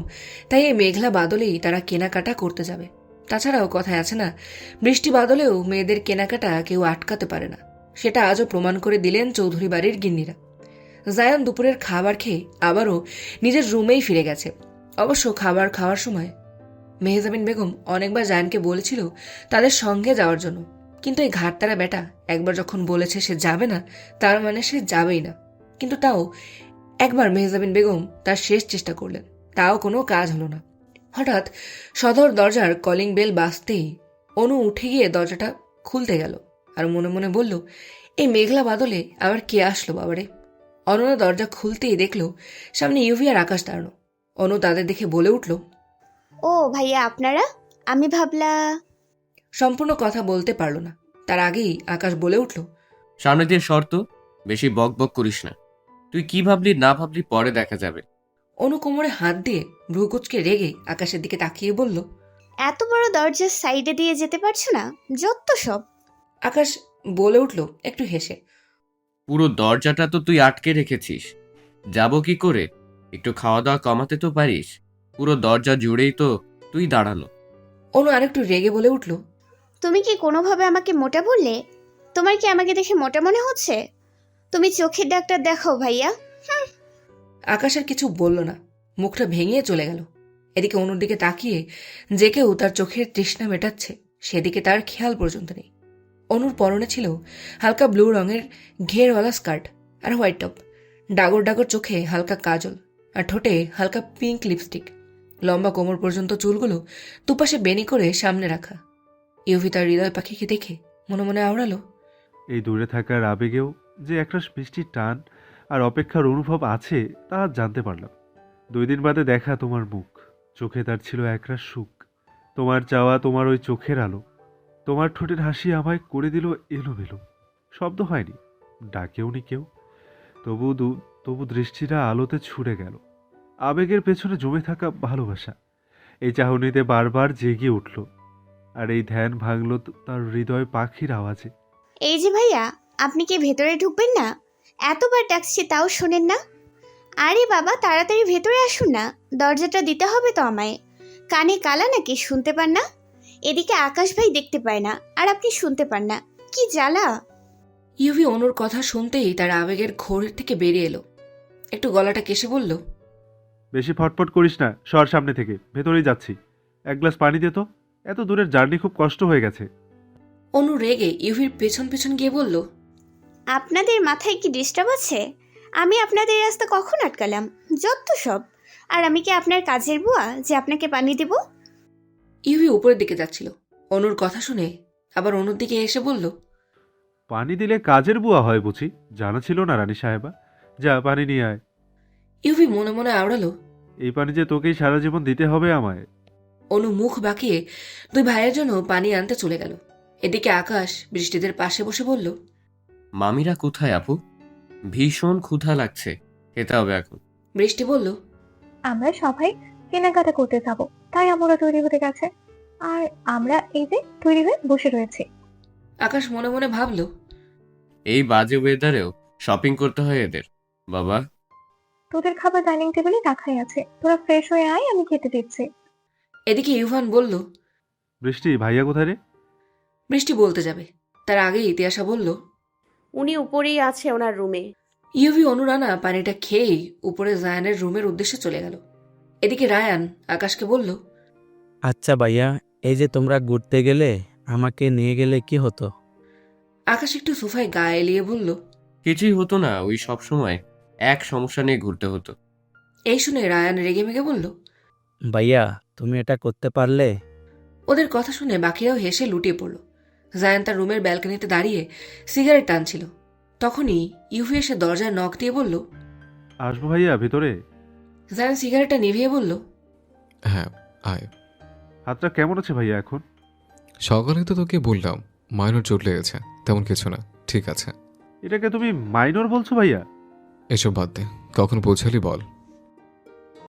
তাই এই মেঘলা বাদলেই তারা কেনাকাটা করতে যাবে। তাছাড়াও কথায় আছে না, বৃষ্টি বাদলেও মেয়েদের কেনাকাটা কেউ আটকাতে পারে না। সেটা আজও প্রমাণ করে দিলেন চৌধুরী বাড়ির গিন্নিরা। জায়ান দুপুরের খাবার খেয়ে আবারও নিজের রুমেই ফিরে গেছে। অবশ্য খাবার খাওয়ার সময় মেহজাবিন বেগম অনেকবার জায়ানকে বলেছিল তাদের সঙ্গে যাওয়ার জন্য, কিন্তু এই ঘাটতারা বেটা একবার যখন বলেছে সে যাবে না, তার মানে সে যাবেই না। কিন্তু তাও একবার মেহজাবিন বেগম তার শেষ চেষ্টা করলেন, তাও কোনো কাজ হলো না। হঠাৎ সদর দরজার কলিং বেল বাজতেই অনু উঠে গিয়ে দরজাটা খুলতে গেল আর মনে মনে বলল, এই মেঘলা বাদলে আবার কে আসলো বাবারে। অননা দরজা খুলতেই দেখল সামনে ইউভি আর আকাশ দাঁড়ানো। অনু তাদের দেখে বলে উঠল, ও ভাইয়া আপনারা, আমি ভাবলা। সম্পূর্ণ কথা বলতে পারল না, তার আগেই আকাশ বলে উঠল, সামনে দিয়ে শর্ত, বেশি বক বক করিস না। তুই কি ভাবলি না ভাবলি পরে দেখা যাবে। অনু কোমরে হাত দিয়ে ভ্রুকুচকে রেগে আকাশের দিকে তাকিয়ে বলল, এত বড় দরজার সাইডে দিয়ে যেতে পারছো না, যত সব। আকাশ বলে উঠল একটু হেসে, পুরো দরজাটা তো তুই আটকে রেখেছিস, যাব কি করে? একটু খাওয়া দাওয়া কমাতে তো পারিস। পুরো দরজা জুড়েই তো তুই দাঁড়ানো। অনু আরেকটু রেগে বলে উঠল, তুমি কি কোনোভাবে আমাকে মোটা বললে? তোমার কি আমাকে দেখে মোটা মনে হচ্ছে? তুমি চোখের ডাক্তার দেখাও ভাইয়া। আকাশ আর কিছু বলল না, মুখটা ভেঙিয়ে চলে গেল। এদিকে অনুর দিকে তাকিয়ে যে কেউ তার চোখের তৃষ্ণা মেটাচ্ছে সেদিকে তার খেয়াল পর্যন্ত নেই। অনুর পরনে ছিল হালকা ব্লু রঙের ঘেরওয়ালা স্কার্ট আর হোয়াইট টপ, ডাগর ডাগর চোখে হালকা কাজল আর ঠোঁটে হালকা পিঙ্ক লিপস্টিক। লম্বা কোমর পর্যন্ত চুলগুলো দুপাশে বেনি করে সামনে রাখা। ইউভি তার হৃদয় পাখিকে দেখে মনে মনে আওড়ালো, এই দূরে থাকার আবেগেও যে একটা মিষ্টি টান আর অপেক্ষার অনুভব আছে তা আজ জানতে পারলাম। 2 দিন বাদে দেখা তোমার মুখ, চোখে তার ছিল একরাশ সুখ। তোমার চাওয়া, তোমার ওই চোখের আলো, তোমার ঠোঁটের হাসি আমায় করে দিল এলোমেলো। শব্দ হয়নি, ডাকেওনি কেউ, তবু দৃষ্টিটা আলোতে ছুড়ে গেল। আবেগের পেছনে জমে থাকা ভালোবাসা এই চাহনিতে বারবার জেগে উঠল, আর এই ধ্যান ভাঙল তার হৃদয় পাখির আওয়াজে। এই যে ভাইয়া, আপনি কি ভেতরে ঢুকবেন না? এতবার ডাকছি তাও শোনেন না। আরে বাবা, তাড়াতাড়ি ভেতরে আসুন না, দরজাটা দিতে হবে তো আমায়। কানে কালা নাকি, শুনতে পান না? এদিকে আকাশ ভাই দেখতে পায় না আর আপনি শুনতে পান না, কি জ্বালা। ইউভি অনুর কথা শুনতেই তার আবেগের ঘোর থেকে বেরিয়ে এলো। একটু গলাটা কেসে বলল, বেশি ফটফট করিস না, সর সামনে থেকে, ভেতরেই যাচ্ছি। 1 গ্লাস পানি দে তো, এত দূরের জার্নি খুব কষ্ট হয়ে গেছে। অনু রেগে ইউভির পেছন পেছন গিয়ে বলল, আপনাদের মাথায় কি ডিস্টার্ব আছে? আমি আপনাদের রাস্তা কখন আটকালাম? যত সব। আর আমি কি আপনার কাজের বুয়া যে আপনাকে পানি দেব? ইউভি উপরের দিকে যাচ্ছিল, অনুর কথা শুনে আবার অনুর দিকে এসে বলল, পানি দিলে কাজের বুয়া হয় বুঝি? জানা ছিল না রানী সাহেবা। যা পানি নিয়ে আয়। ইউভি মনে মনে আওড়ালো, এই পানি যে তোকেই সারা জীবন দিতে হবে আমায়। অনু মুখ বাঁকিয়ে 2 ভাইয়ের জন্য পানি আনতে চলে গেল। এদিকে আকাশ বৃষ্টিদের পাশে বসে বলল, মামিরা কোথায় আপু? ভীষণ ক্ষুধা লাগছে, খেতে হবে এখন। বৃষ্টি বলল, আমরা সবাই কেনাকাটা করতে যাব, তাই আমরা তৈরি হতে গেছে, আর আমরা এই যে তৈরি হয়ে বসে রয়েছি। আকাশ মনে মনে ভাবল, এই বাজে ওয়েদারেও শপিং করতে হয় এদের। বাবা, তোদের খাবার ডাইনিং টেবিলে রাখাই আছে, তোরা ফ্রেশ হয়ে আয়, আমি খেতে দিচ্ছি। এদিকে ইউভান বলল, বৃষ্টি ভাইয়া কোথায় রে? বৃষ্টি বলতে যাবে তার আগেই ইতিহাসা বলল, উনি উপরেই আছে ওনার রুমে। ইউভি অনুরানা পানিটা খেয়েই উপরে জায়ানের রুমের উদ্দেশ্যে চলে গেল। এদিকে রায়ান আকাশকে বলল, আচ্ছা ভাইয়া, এই যে তোমরা ঘুরতে গেলে আমাকে নিয়ে গেলে কি হতো? আকাশ একটু সোফায় গা এলিয়ে বলল, কিছুই হতো না, ওই সব সময় এক সমস্যা নিয়ে ঘুরতে হতো। এই শুনে রায়ান রেগে মেগে বলল, ভাইয়া তুমি এটা করতে পারলে? ওদের কথা শুনে বাকিরাও হেসে লুটিয়ে পড়ল। জায়ান তার রুমের ব্যালকনিতে দাঁড়িয়ে সিগারেট টানছিল। তখনই ইউভি এসে দরজায় নক দিয়ে বলল, আসবো ভাইয়া ভিতরে? জায়ান সিগারেটটা নিভিয়ে বলল, হ্যাঁ আয়। হাতটা কেমন আছে ভাইয়া এখন? সকালে তো তোকে বললাম মাইনর চোট লেগেছে, তেমন কিছু না, ঠিক আছে। এটাকে তুমি মাইনর বলছো ভাইয়া? এসব বাদ দে, কখন পৌঁছালি বল।